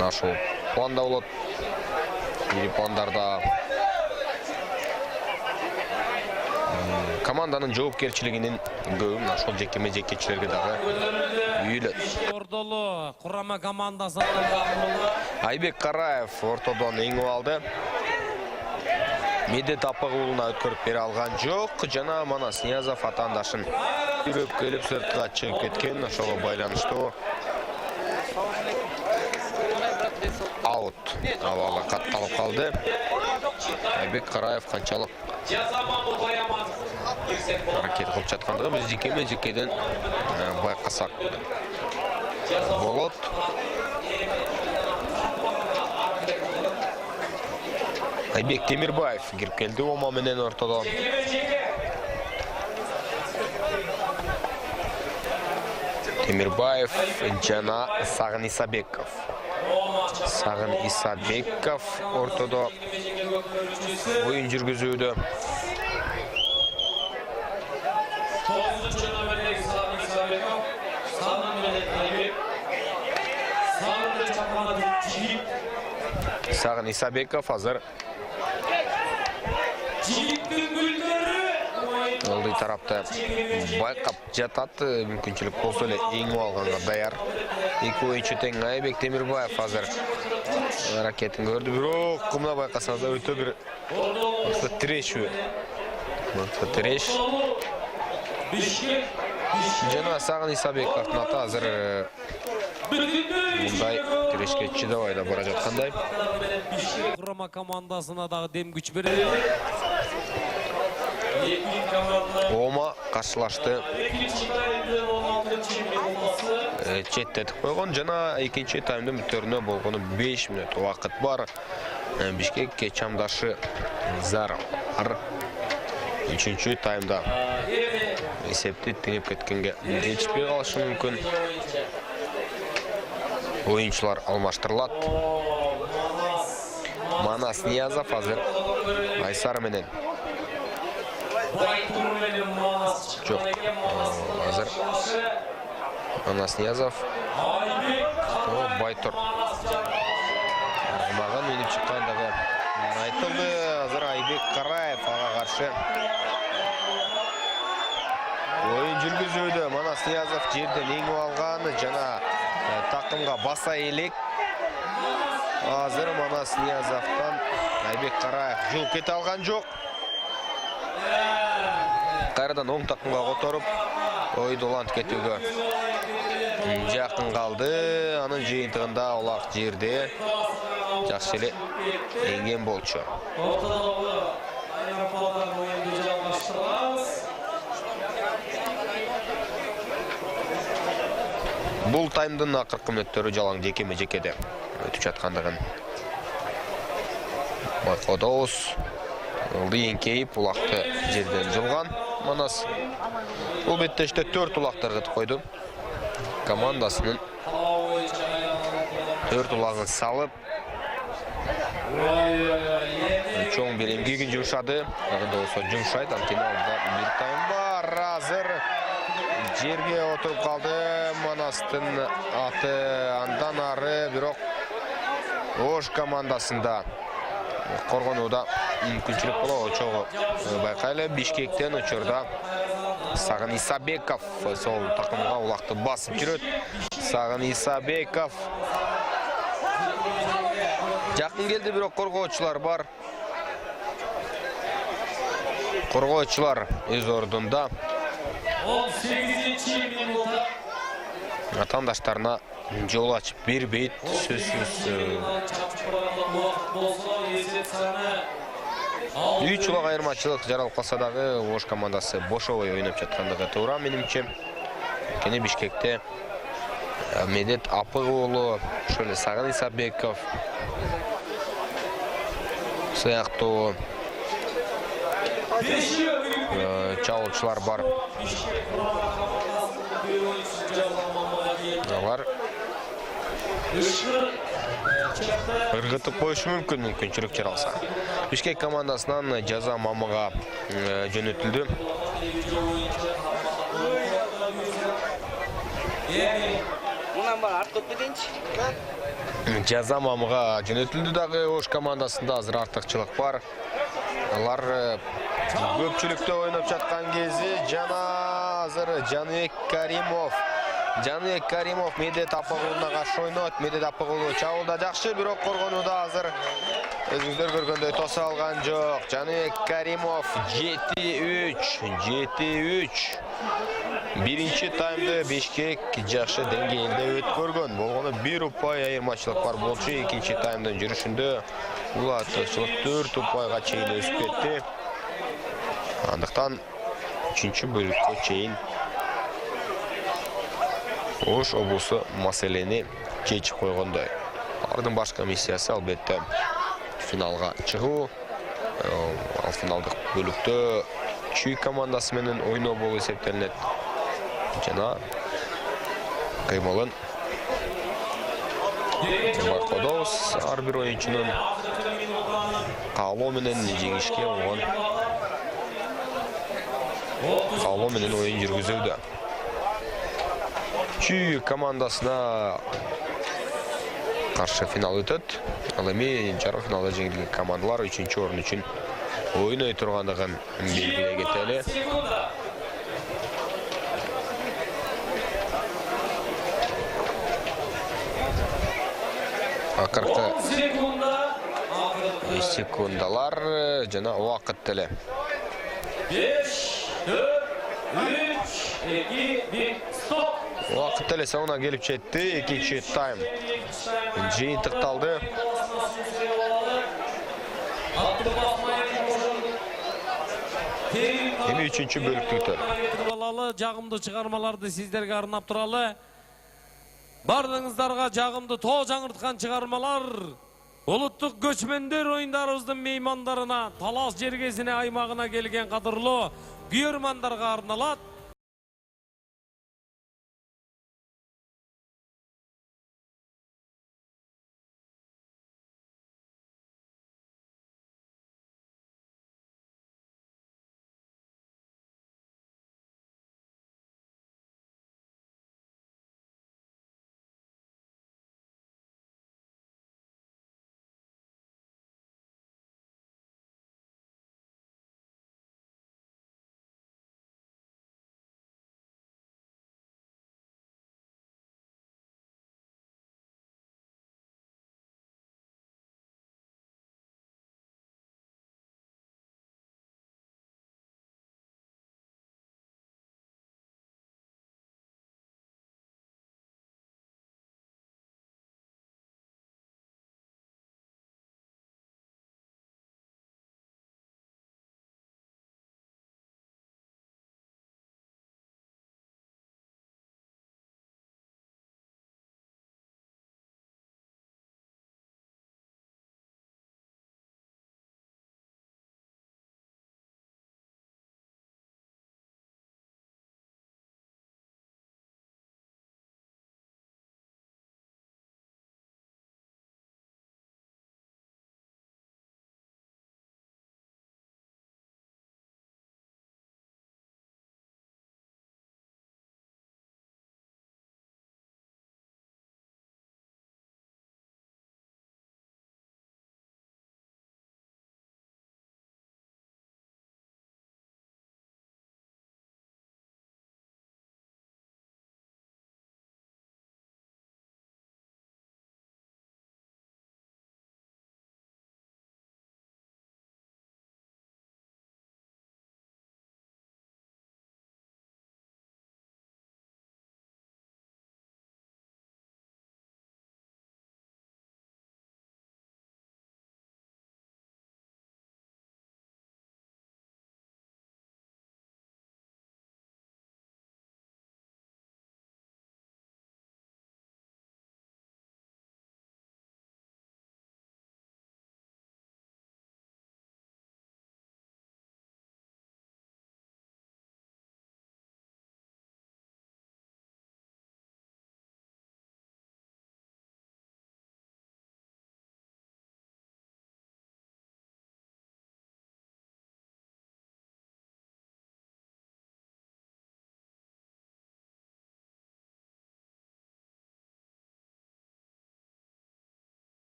нашыл планда болот. Пландарда команданын жоопкерчилигинин көбүн ошол жекеме жекечилерге дагы үйүлөт. Ордолу курама командасы Айбек Караев ортодон эңип алды. Медет апагы уулуна өткөрүп бере алган жок. Жана Манас Ниязов атаандашын үрөп келип сыртка чыгып кеткен. Ошого байланыштуу аут абалы катталып калды. Айбек Караев канчалык аракет кылып жаткандыгы биз жекеме жекеден байкасак болот. Айбек Темирбаев кирип келди Ома менен ортодон. Темирбаев жана Сагын Исабеков. Сагын Исабеков ортодо оюн жүргүзүүдө. Сагын Исабеков азыр Олдый тарапта байкап жатат, мүмкүнчүлүк болсо эле эңип алганга даяр. Эки оюнчу тең. Айбек Темирбаев азыр аракетин көрдү, бирок мына байкасаңыздар өтө бир тиреш. Жана Сагын Исабековдун аты азыр мындай тирешке чыдабай да бара жаткандай. Курама командасына дагы дем күч берет. Ома каршылашты. Четтетип койгон. Жана экинчи таймдын бүтөрүнө болгону 5 мүнөт убакыт бар. Бишкекке чамдашы зарар. Үчүнчү таймда эсепти теңеп кеткенге жетишпей калышы мүмкүн. Оюнчулар алмаштырылат. Манас Ниязов азыр Айсар менен жок. Азыр Манас Ниязов Байтур маган менеп чыккандыгы айтылды. Азыр Айбек Караев ага каршы оюн жүргүзүүдө. Манас Ниязов жерден эңип алган жана такымга баса элек. Азыр Манас Ниязовтан Айбек Караев жол кете алган жок. Кайрадан оң такымга которуп, ойдулант кетүүгө жакын калды. Анын жыйынтыгында улак жерде жакшы эле эңген болчу. Бұл таймдың ақырқы мүнөттөрү жалаң жекеме-жекеде өтүп жаткандыгын байкоодобуз. Ылды эңкейип улакты жерден жылган Манас. Бул беттеште 4 улак таргатып койду. Командасынын 4 улагын салып чоң бир эмгегин жумшады. Анда болсо жумшайт. Анткени алда бир тайм бар. Азыр жерге отуруп калды Манастын аты. Андан ары бирок Ош командасында коргонууда мүмкүнчүлүк болот. Чогуу байкайлы Бишкектен учурда Сагын Исабеков сол такымга улакты басып жүрөт. Сагын Исабеков жакын келди, бирок коргоочулар бар. Коргоочулар өз ордунда. 18-минутта Атандаштарына жол ачып бербейт. Сөзсүз 3 улак айырмачылык жаралып калса дагы Ош командасы бошобой ойноп жаткандыгы туура менимче. Кene Бишкекте Медет Апыгулу, ошол Сагын Исабеков сыяктуу чалуучулар бар. Алар ыргытып коюшу мүмкүнчүлүк жаралса. Бишкек командасынан жаза мамыга жөнөтүлдү. Жаза мамыга жөнөтүлдү дагы. Ош командасында азыр артыкчылык бар. Алар көпчүлүктө ойноп жаткан кези жана азыр Жаныбек Каримов Медет Апыгулуна каршы ойнойт. Медет Апыгулу чабууда жакшы, бирок коргонууда азыр өзүңүздөр көргөндөй тоса алган жок. Жаныбек Каримов 7-3. Биринчи таймды Бишкек жакшы деңгээлде өткөргөн. Болгону 1 упай айырмачылык бар болчу. Экинчи таймдын жүрүшүндө бул артыкчылык 4 упайга чейин өсүп кетти. Андыктан 3-чү бөлүккө чейин Ош облусу маселени чечип койгондой. Алардын башкы миссиясы албетте финалга чыгуу. Ал финалдык бөлүктө Чүй командасы менен ойноо болуп эсептелинет. Жана кыймылын байкоодобуз ар бир оюнчунун каалоо менен жеңишке болгон каалоо менен оюн жүргүзүүдө. Чүй командасына каршы финал өтөт. Ал эми жарым финалда жеңилген командалар 3-чү орун үчүн ойной тургандыгын белгилей кетели. Акыркы секундалар жана убакыт деле. 5, 4, 3, 2, 1, стоп. Убакыт деле соңуна келип жетти. Экинчи тайм жыйынтыкталды. Эми 3-чү бөлүктү өтөлү. Жагымдуу чыгармаларды сиздерге арнап туралы. Бардыгыңыздарга жагымдуу тоо жаңырткан чыгармалар улуттук көчмөндөр оюндарыбыздын меймандарына, Талас жергесине аймагына келген кадырлуу күйөрмандарга арналат.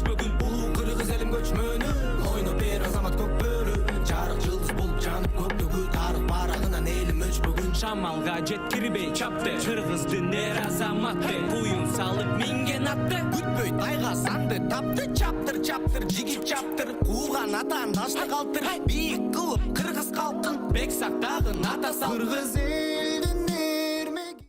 бүгүн. Улуу кыргыз элим көчмөнү ойноп бер азамат көк бөрү. Жарык жылдыз болуп жанып көктөгү тарых барагынан элим өчпөгүн. Шамалга жеткирбей чапты кыргыздын эр азаматы. Куюн салып минген атты. Күтпөй тайга санды тапты. Чаптыр чаптыр жигит чаптыр. Кууган атан ташты калтыр. Бийик кылып кыргыз калкын Бек сактагын ата сал. кыргыз элдин эрмеги.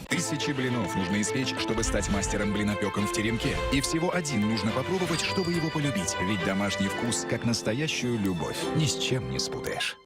Тысячи блинов нужно испечь, чтобы стать мастером блинопеком в теремке. И всего один нужно попробовать, чтобы его полюбить. Ведь домашний вкус, как настоящую любовь, ни с чем не спутаешь.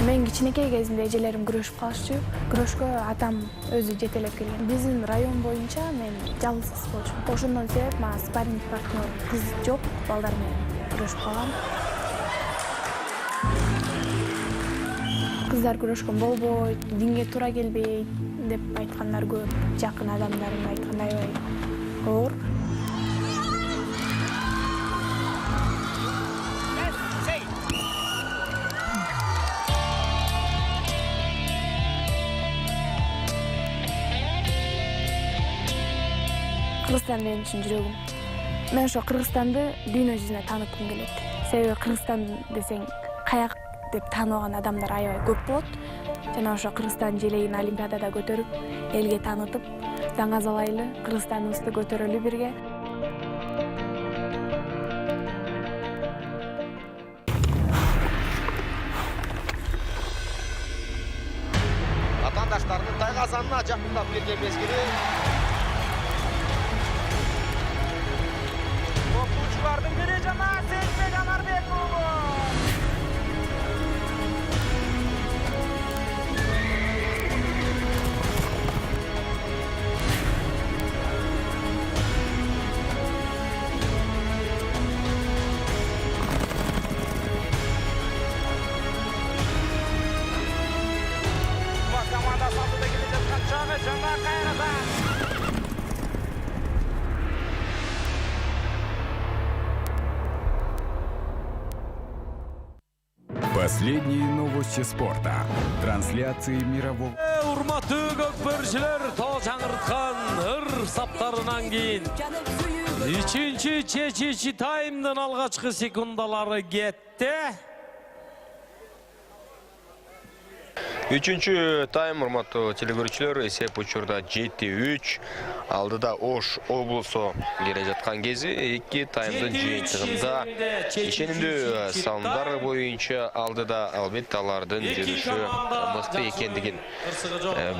Мен кичинекей кезимде эжелерим күрөшүп калышчу. Күрөшкө атам өзү жетелеп келген. Биздин район боюнча мен жалгыз кыз болчумун. Ошондон себеп мага спарринг партнер кыз жок, балдар менен күрөшүп калгам. Кыздар күрөшкөн болбойт, динге туура келбейт деп айткандар көп. Жакын адамдарым айткандай оор. Кыргызстан менин үчүн жүрөгүм. Мен ошо Кыргызстанды дүйнө жүзүнө тааныткым келет. Себеби Кыргызстан десең каяк деп тааныбаган адамдар аябай көп болот. Жана ошо Кыргызстан желегин Олимпиадада көтөрүп, элге таанытып, даңазалайлы, Кыргызстаныбызды көтөрөлү бирге. Атандаштардын тайгазанына жакындап келген мезгили. Окуучулардын бири жана Сейитбек Анарбек уулу. Команда сатыда келе жаткан чагы жана кайрадан. Последние новости спорта. Трансляции мирового... Урматтуу көкбөрүчүлөр, тоо жаңырткан ыр саптарынан кийин 3-чү чечүүчү таймдын алгачкы секундалары кетти. 3-чү тайм, урматтуу телекөрүүчүлөр, эсеп учурда 7-3. Алдыда Ош облусу келе жаткан кези 2 таймдын жыйынтыгында ишенимдүү салымдар боюнча алдыда албетте алардын жүрүшү мыкты экендигин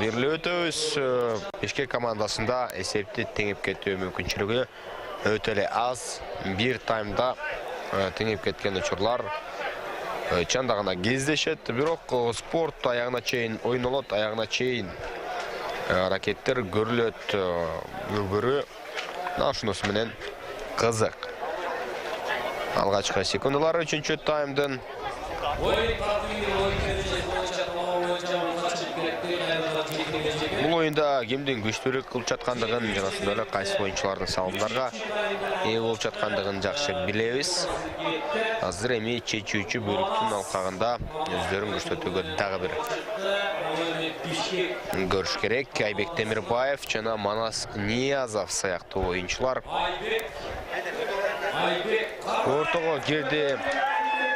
белгилеп өтөбүз. Бишкек командасында эсепти теңеп кетүү мүмкүнчүлүгү өтө эле аз. Бир таймда теңеп кеткен учурлар чанда гана кездешет. Бирок спорт аягына чейин ойнолот, аягына чейин ракеттер көрүлөт. Өгөрү ушунусу менен кызык. Алгачкы секундалар 3-чү таймдын. Бул оюнда кимдин күчтүүрөөк кылып жаткандыгын жана ошондой эле кайсы оюнчулардын салымдарга ээ болуп жаткандыгын жакшы билебиз. Азыр эми чечүүчү бөлүктүн алкагында өздөрүн көрсөтүүгө дагы бир көрүш керек. Айбек Темирбаев жана Манас Ниязов сыяктуу оюнчулар ортого кирди.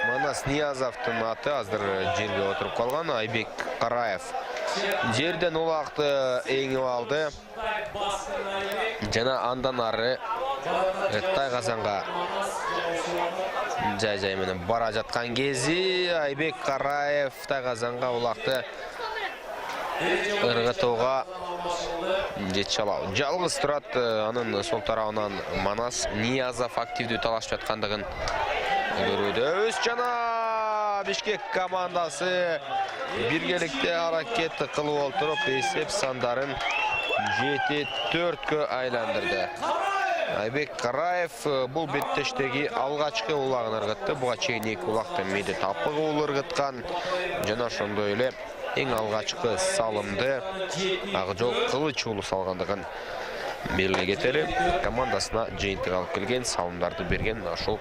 Манас Ниязовдун аты азыр жерге отуруп калган. Айбек Караев жерден улакты эңип алды. Жана андан ары Тайгазанга жай менен бара жаткан кези Айбек Караев Тайгазанга улакты ыргытууга жетише алабы. Жалгыз турат, анын сол тарабынан Манас Ниязов активдүү талашып жаткандыгын көрөбүз. Жана Бишкек командасы биргеликте аракет кылып отуруп эсеп сандарын 7-4-кө айландырды. Айбек Караев бул беттештеги алгачкы улагын ыргытты. Буга чейин 2 улагты меди тапкы ыргыткан. Жана ошондой эле эң алгачкы салымды Акжол Кылыч уулу салгандыгын белгилей кетели. Командасына жыйынтык алып келген, салымдарды берген ошол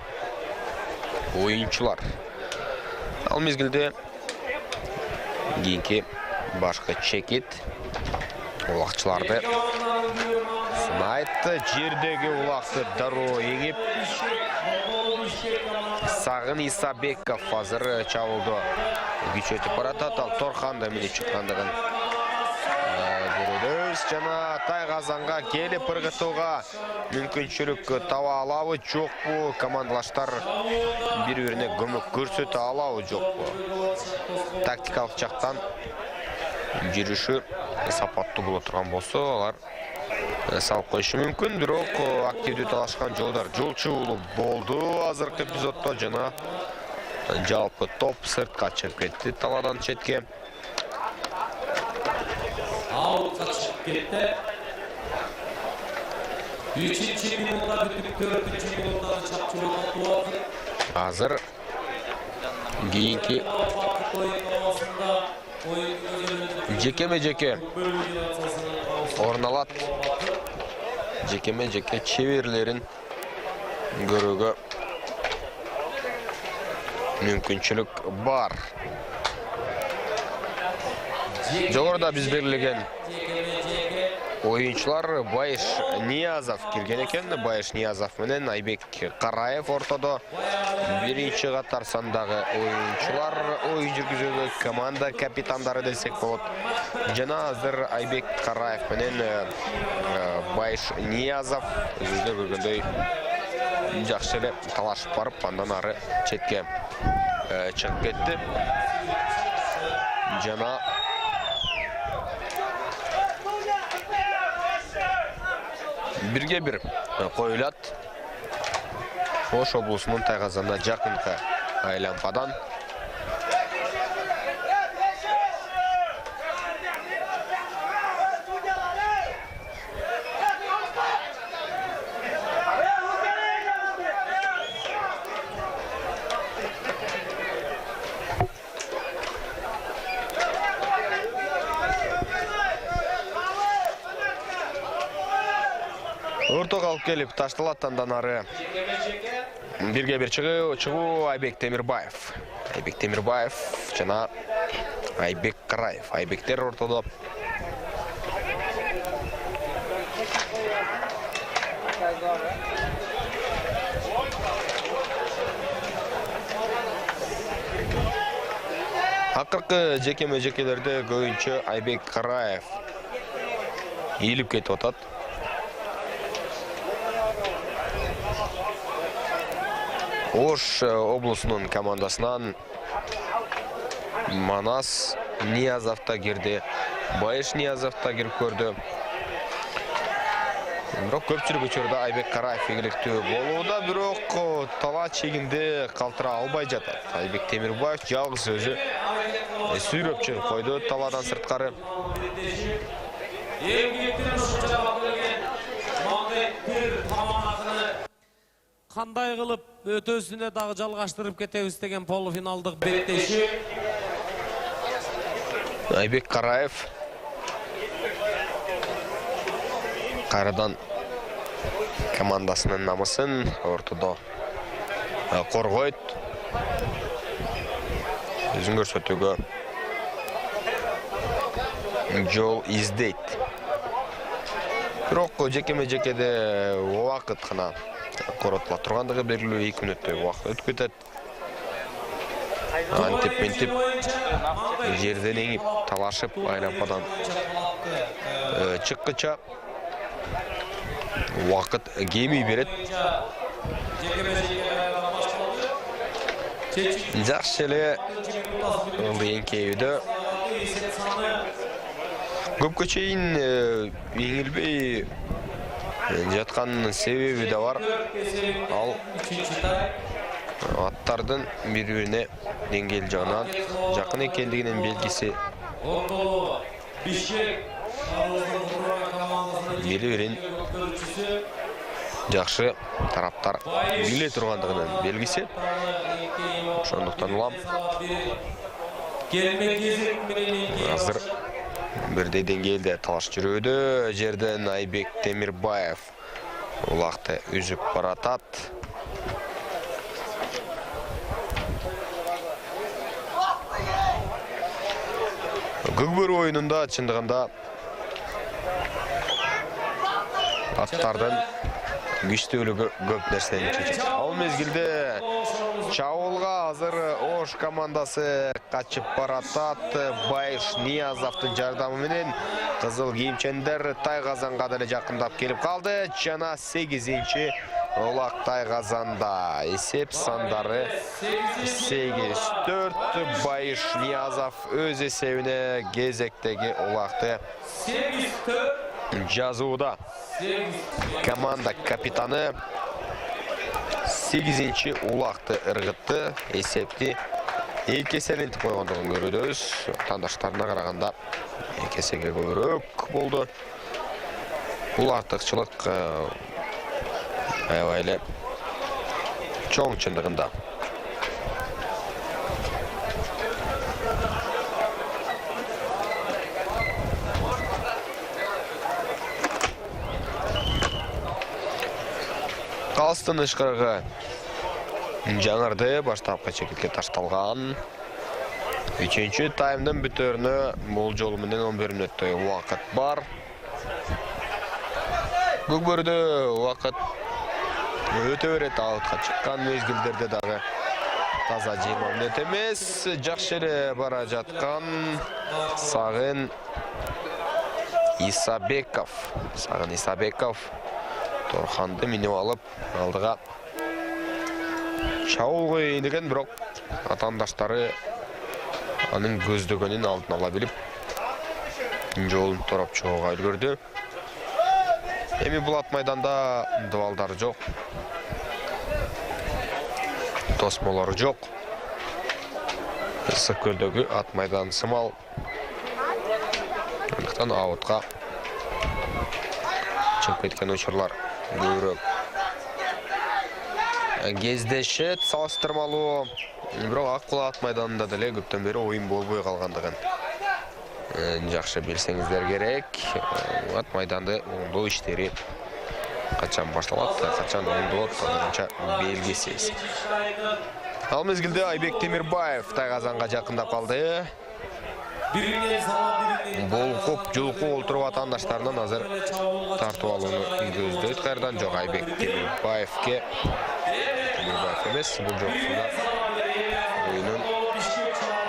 оюнчулар. Ал мезгилде кийинки башкы чекит улакчыларды сынайтты. Жердеги улакты дароо эңип Сагын Исабеков азыр чабуулду күчөтүп баратат. Ал Торханда менен чыккандыгын көрөбүз. Жана Тайгазанга келип ыргытууга мүмкүнчүлүк таба алабы, жокпу? Командалаштар бири-бирине көмөк көрсөтө алабы, жокпу? Тактикалык жактан жүрүшү сапаттуу боло турган болсо, алар салып коюшу мүмкүн. Бирок активдүү талашкан жолдар жолчу болду азыркы эпизоддо. Жана жалпы топ сыртка чыгып кетти таладан четке. Аутка чыгып кетти. 3-чү минутта бүтүп 4-чү минутта чапчылык болду. Азыр кийинки жекеме-жеке орун алат. Жекеме-жеке чеберлерин көрүүгө мүмкүнчүлүк бар. Жогоруда биз белгилеген оюнчулар Байыш Ниязов кирген экен. Байыш Ниязов менен Айбек Караев ортодо. Биринчи катар сандагы оюнчулар оюн жүргүзүүдө команда капитандары десек болот. Жана азыр Айбек Караев менен Байыш Ниязов өзүндө көргөндөй жакшы эле талашып барып, андан ары четке чыгып кетти. Жана бирге бир коюлат. Ош облусунун Тайгазанына жакынкы айланпадан. Ортого алып келип ташталат, андан ары бирге бир чыгуу Айбек Темирбаев. Айбек Темирбаев жана Айбек Караев. Айбектер ортодо. Акыркы жекеме-жекелерде көбүнчө Айбек Караев ийилип кетип атат. Ош облусунун командасынан Манас Ниязов та кирди, Байыш Ниязов та кирип көрдү. Бирок көпчүлүк учурда Айбек Караев ийгиликтүү болууда, бирок тала чегинде калтыра албай жатат. Айбек Темирбаев жалгыз өзү сүйрөп чыгып койду таладан сырткары. Кандай кылып өтөсүнө дагы жалгаштырып кетебиз деген полуфиналдык беттешүү. Айбек Караев кайрадан командасынын намысын ортодо коргойт. Өзүн көрсөтүүгө жол издейт. Бирок жекеме-жекеде убакыт гана коротула тургандыгы белгилүү 2 мүнөттөй убакыт өтүп кетет. Антип-ментип жерден эңип талашып айлампадан чыккыча убакыт кемей берет. Жакшы эле эңкейүүдө көпкө чейин эңилбей жатканын себеби да бар. Ал аттардын бири-бирине деңгээл жагынан жакын экендигинин белгиси. Бири-бирин жакшы тараптар биле тургандыгынын белгиси. Ошондуктан улам азыр бирдей деңгээлде талаш жүрүүдө. Жерден Айбек Темирбаев улакты үзүп баратат. Көкбөрү оюнунда чындыгында аттардын күчтүүлүгү көп нерсени чечет. Ал мезгилде Чабуулга азыр Ош командасы качып баратат. Байыш Ниязовдун жардамы менен кызыл кийимчендер Тайгазанга деле жакындап келип калды. Жана 8-чи Улак Тайгазанда. Эсеп сандары 8-4. Байыш Ниязов өз эсебине кезектеги улакты жазууда. Команда капитаны 8-чи улакты ыргытты. Эсепти 2 эселентип койгондугун көрөбүз. Тандаштарына караганда 2 эсеге көбүрөөк болду. Бул артыкчылык аябай эле чоң чындыгында. Калыстын ышкырыгы жаңырды, баштапкы чекитке ташталган. 3-чү таймдын бүтөрүнө бул жолу менен 11 мүнөттөй убакыт бар. Көкбөрүдө убакыт өтө берет, аутка чыккан мезгилдерде дагы таза 20 мүнөт эмес. Жакшы эле бара жаткан Сагын Исабеков. Торханды минип алып, алдыга чабуулга ийдеген, бирок атандаштары анын көздөгөнүн алдын ала билип, жолун тороп чыгууга үлгөрдү. Эми бул ат майданда дубалдар жок. Тосмолор жок. Ысык көлдөгү ат майдан сымал. Андыктан аутка чыгып кеткен учурлар көбүрөөк кездешет, салыштырмалуу. Бирок Аккула ат майданында деле көптөн бери оюн болбой калгандыгын жакшы билсеңиздер керек. Ат майданды оңдоо иштери качан башталат, качан оңдолот, азырынча белгисиз. Ал мезгилде Айбек Темирбаев Тайгазанга жакындап калды. Болкоп жулку олтуруп атандаштарынан азыр тартып алууну көздөйт. Кайрадан жок Айбек Темирбаевке. Темирбаев эмес, бул жоксунда оюнун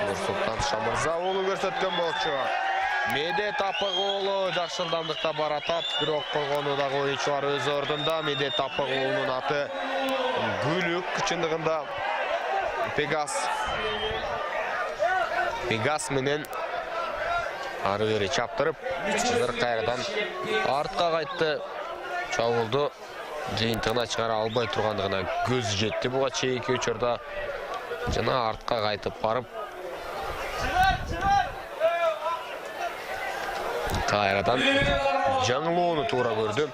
Нурсултан Шамырза уулу көрсөткөн болчу. Медет Апыгулу жакшы ылдамдыкта баратат, бирок койгонудагы оюнчулар өз ордунда. Медет Апыгулунун аты Гүлүк, чындыгында Пегас менен ары бери чаптырып, азыр кайрадан артка кайтты. Чабуулду жыйынтыгына чыгара албай тургандыгына көз жетти буга чейинки учурда. Жана артка кайтып барып, кайрадан жаңылууну туура көрдү.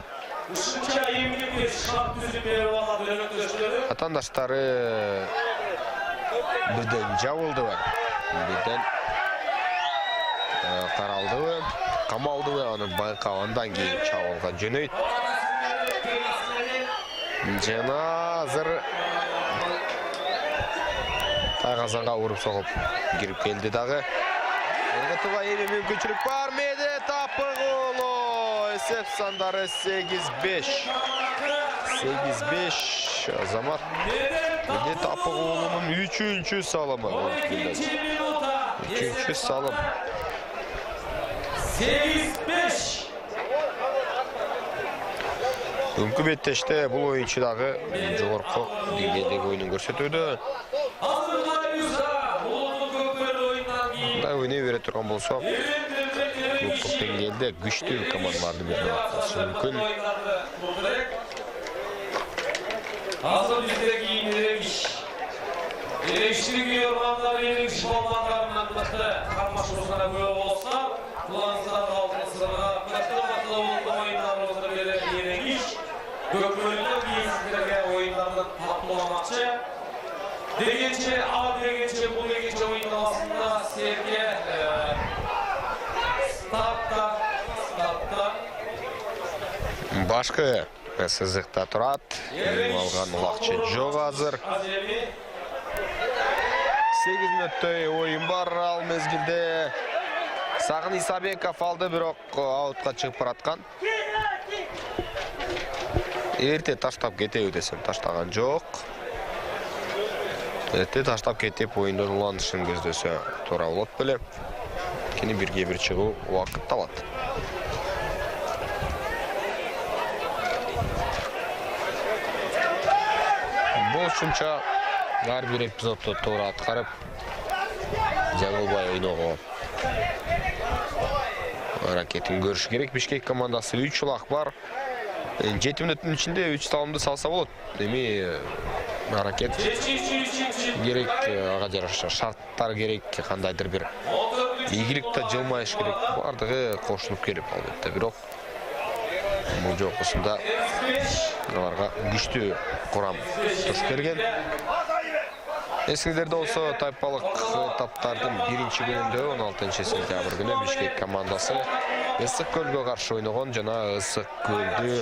Атандаштары бирден жабылдыбы, бирден каралдыбы, камалдыбы, аны байкагандан кийин чабуулга жөнөйт. Жана азыр Тайгазанга уруп согуп кирип келди дагы. Ыргытууга эми мүмкүнчүлүк бар. Медет Апыгулу эсеп сандары 8-5. 8-5 Азамат. Медет Апығұлының 3-ші салымы. 3-ші салым. 8-5. Бүгінгі беттеште бұл ойыншыдағы жоғарғы деңгейдегі ойынын көрсетуді. Бұндай ойнай бере тұрған болса, клубтық деңгейде күшті командаларды берген мүмкін. Hazır bizdeki iyilemiş. Eleştirik yorumlar eleştirik olmalarından bıraktı. Karmaşıklarına böyle olsa, kullanıcılar altına sırada bıraktı. Batıda oyunlarımızda böyle iyilemiş. Gökbölü'nün iyisilerine oyunlarını tatlılamakçı. Degençe, bu degençe oyunun aslında sevgi startta. Башқы сызықта тұрады. Алған ұлақчы жоқ азыр. 8 минуттай ойын бар ал мезгілде. Сағын Исабеков алды, бірақ аутқа шығып баратқан. Ерте таштап кетеу десем, таштаған жоқ. Ерте таштап кетеп ойынды ұланышын көздесі тұра олат біле. Кені бірге бір шығу уақыт талады. Бұл үшінші әр бір эпизодты тура атқарып, жаңылбай ойнауға ракетін көріш керек. Бишкек командасы 3 ұлақ бар. 7 минуттың ішінде 3 салымды салса болады. Демей ракет керек, аға жараша шарттар керек, қандайдыр бір игілікті жылмайыш керек. Бардығы қошынып келіп албетті. Бірақ бұл жоқ осында оларға күшті құрам тұрш берген. Ескілерде осы тайпалық таптардың бірінші күнінде 16 сентябрь күні Бишкек командасы Ысық көлге қаршы ойнаған, жана Ысық көлді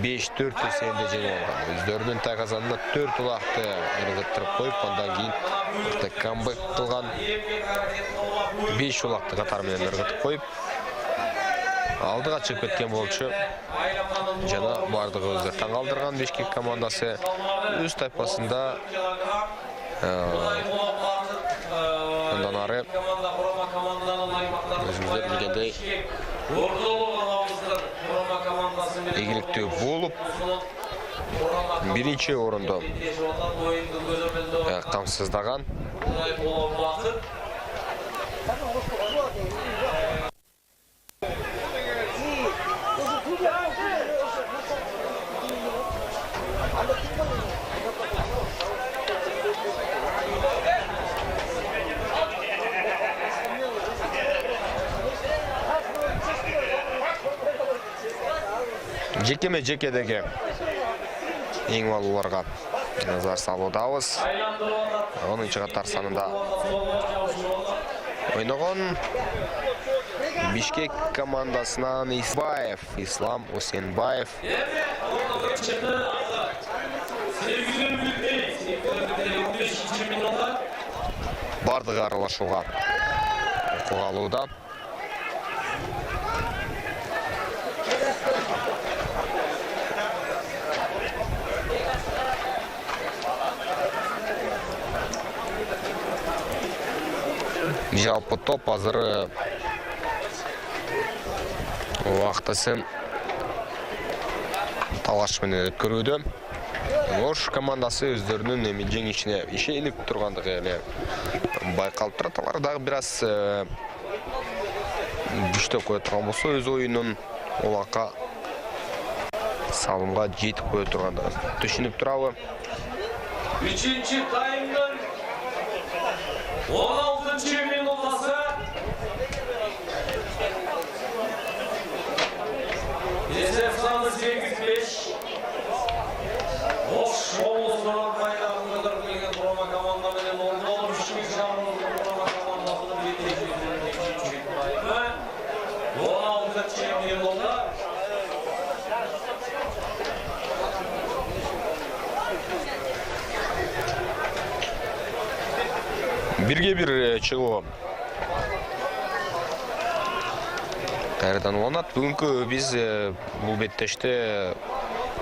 5-4 есебінде жеңіп алған. Өздерінің тағазанына 4 ұлақты ырғыттырып қойып, ондан кейін камбэк қылған 5 ұлақты қатармен ырғытып қойып, алдыға шығып кеткен болчу. Жана бардығы өзі таңғалдырған Бишкек командасы өз тайпасында ondan ары өзіміздер білгендей игілікті болып бірінші орынды қамсыздаған. Жекеме-жекедегі ең балуларға назар салудамыз. 10-шы қатар санында ойнаған Бишкек командасынан Исбаев, Ислам Осенбаев. Бардығы аралашуға қоғалуда. Жалпы топ азыры уақытысын талашпен өткөрүүдө. Ош командасы өздерінің жеңішіне ишеніп тұрғандығы байқалып тұрады. Алар дагы біраз күштеп қойып тұрған болса, өз ойынын олаққа салымға жетіп қойып тұрғандығы түшініп тұрабы. 3-ші таймның 16-ші минутасы. Есеп саны 8-5. Ош облысынан байрағын көтерілген құрама командамен орындалып, 3-ші шағырылған құрама командасының 7-ші таймы. 16-ші минутта. Бірге бір шығу қайрадан оланат. Бүгінгі біз бұл беттеште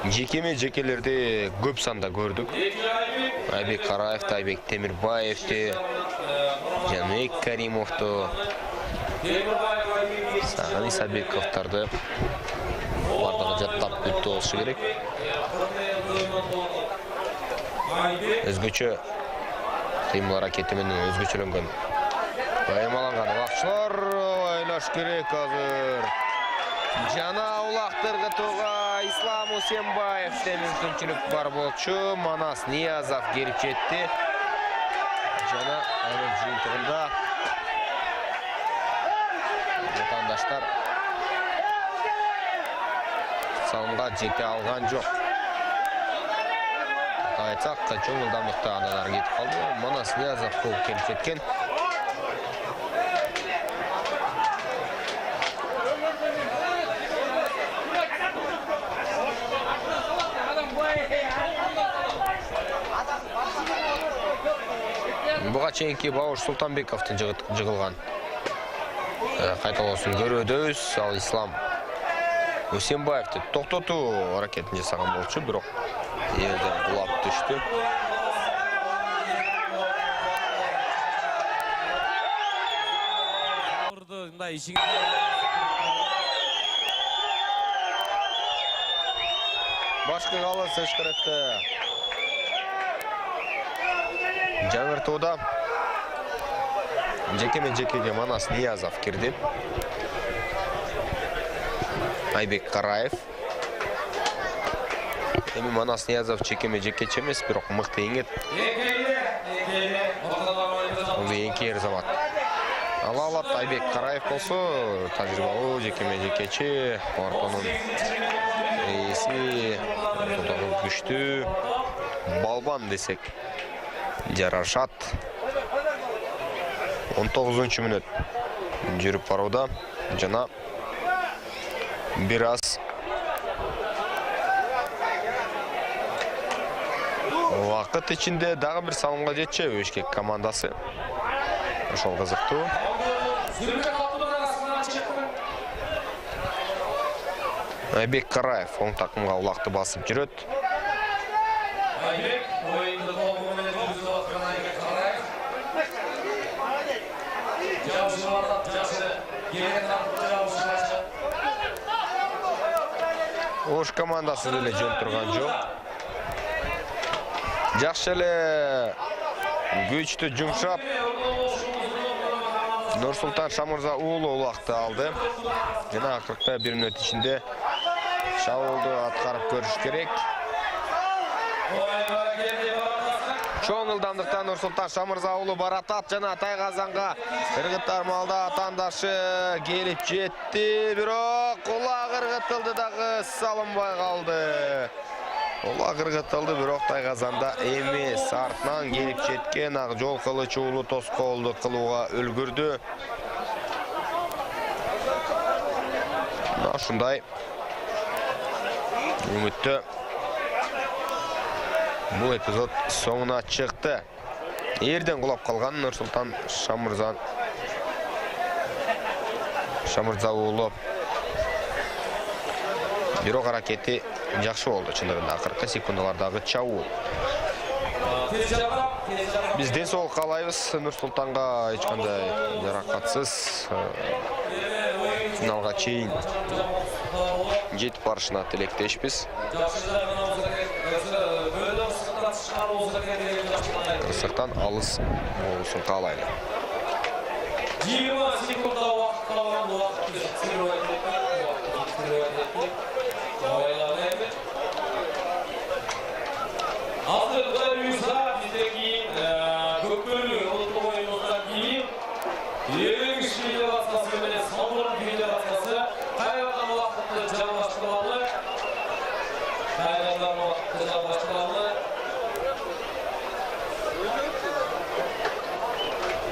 жекелерді көп санда көрдік. Айбек Қараевты, Айбек Темирбаевты, Жанбек Каримовты, Саған Исабековтарды бардығы жаттап өтті болшы керек. Өзгөчө қимыл әрекетіменен өзгөчөленген байымаланған уақытшылар ойнаш керек азыр. Жана улақтырғы туға Ислам Усенбаев мүмкіншілік бар болчу. Манас Ниязов келіп жетті. Жана әуел жиынтығында отандаштар салымға жете алған жоқ. Айтсақ, қачон жылдамдықта аналар кетіп қалды. Манас Ниязов қол келіп жеткен. Бұға чейінке Бауыш Сұлтанбековтың жығылған. Қайталаусын көрөдөз, ал Ислам Усенбаевты тоқтату әрекетін жасаған болчу, бирок елден құлап түшті. Башқы қалыс ешқіретті. Жаңыртуда жекеге Манас Ниязов кірді. Айбек Қараев. Эми Манас Ниязов жеке чемес, бирок мыкты еңет. Ол еңкер замат. Алалат Айбек Қараев болсо, тажрибалуу жекече, ортонун рейси, күштү, балбан десек. Жарашат 19 мүнөт жүрүп баруда. Жана бир аз убакыт ичинде дагы бир салымга жетчү Бишкек командасы. Ошол кызыктуу. Айбек Караев оң такымга улакты басып жүрөт. Ош командасы деле жөн турган жок. Жакшы эле күчтүү жумшап Нурсултан Шамырза уулу улакты алды. Жана акыркы 1 мүнөт ичинде шабуылды аткарып көрүш керек. Чоң ылдамдыкта Нурсултан Шамырза уулу баратат жана Тайгазанга ыргыттар малда атандашы келип жетти. Бирок кулак ыргытылды дагы салынбай калды. Кулак ыргытылды, бирок Тайгазанда эмес. Артынан келип жеткен ак жол кылычы уулу тоскоолду кылууга үлгүрдү. Ушундай үмүттө бул эпизод соңуна чыкты. Эрден кулап калган Нурсултан Шамырза уулу. Бирок аракети жакшы болду чындыгында. Акыркы секундалардагы чабуул. Биз ден соолук каалайбыз Нурсултанга, эч кандай жаракатсыз финалга чейин жетип барышына тилектешпиз. Кырсыктан алыс болуусун каалайлы. 20 секундда убакыт калган убакытты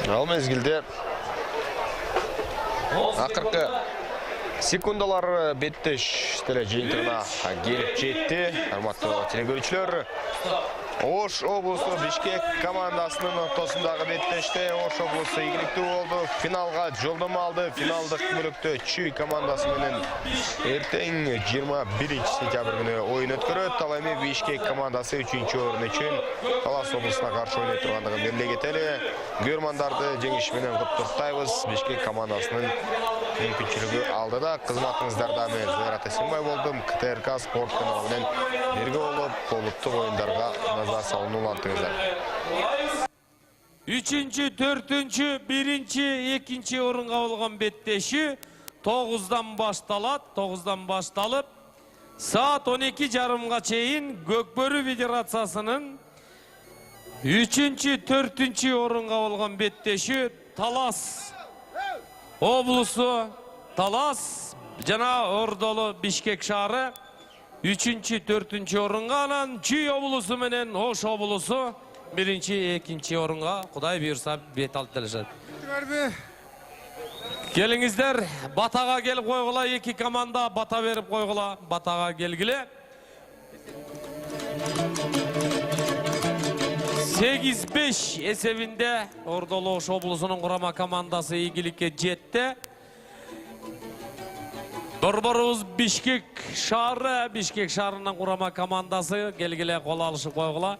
Ал мезгилде акыркы секундалар беттеш теле жыйынтыгына келип жетти. Урматтуу телекөрүүчүлөр, Ош облысы Бишкек командасының ортасындағы беттеште Ош облысы игілікті болды. Финалға жолдама алды. Финалдық мүлікті Чүй командасы менен ертең 21 сентябрь күні ойын өткөрөт. Ал эми Бишкек командасы 3-чү орын үчүн Талас облысына каршы ойнай тургандыгын белгилей кетели. Көрмандарды жеңиш менен куттуктайбыз. Бишкек командасынын мүмкүнчүлүгү алдыда. Кызматыңыздарда мен Зайрат Эсенбай болдум. КТРК спорт каналы менен бирге болуп, олуттук оюндарга назар салынуулантыңыздар. 3-чү, 4-чү, 1-чи, 2-чи орынга болгон беттеши 9-дан башталат. 9-дан башталып, саат 12:30га чейин Көкбөрү Федерациясынын 3-чү, 4-чү орынга болгон беттеши Талас облусу, Талас жана Ордолу Бишкек шаары 3-чү, 4-чү орынга, анан Чүй облусу менен Ош облусу 1-чи, 2-чи орынга Кудай буйрса бет алып келишет. Келиңиздер, батага келип койгула, эки команда бата берип койгула, батага келгиле. 8-5 эсебинде Ордолу Ош облусунун курама командасы ийгиликке жетти. Борборубуз Бишкек шаарынын курама командасы келгиле, кол алышып койгула.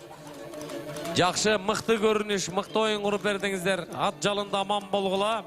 Жакшы, мыкты көрүнүш, мыкты оюн куруп бердиңиздер. Ат жалында аман болгула.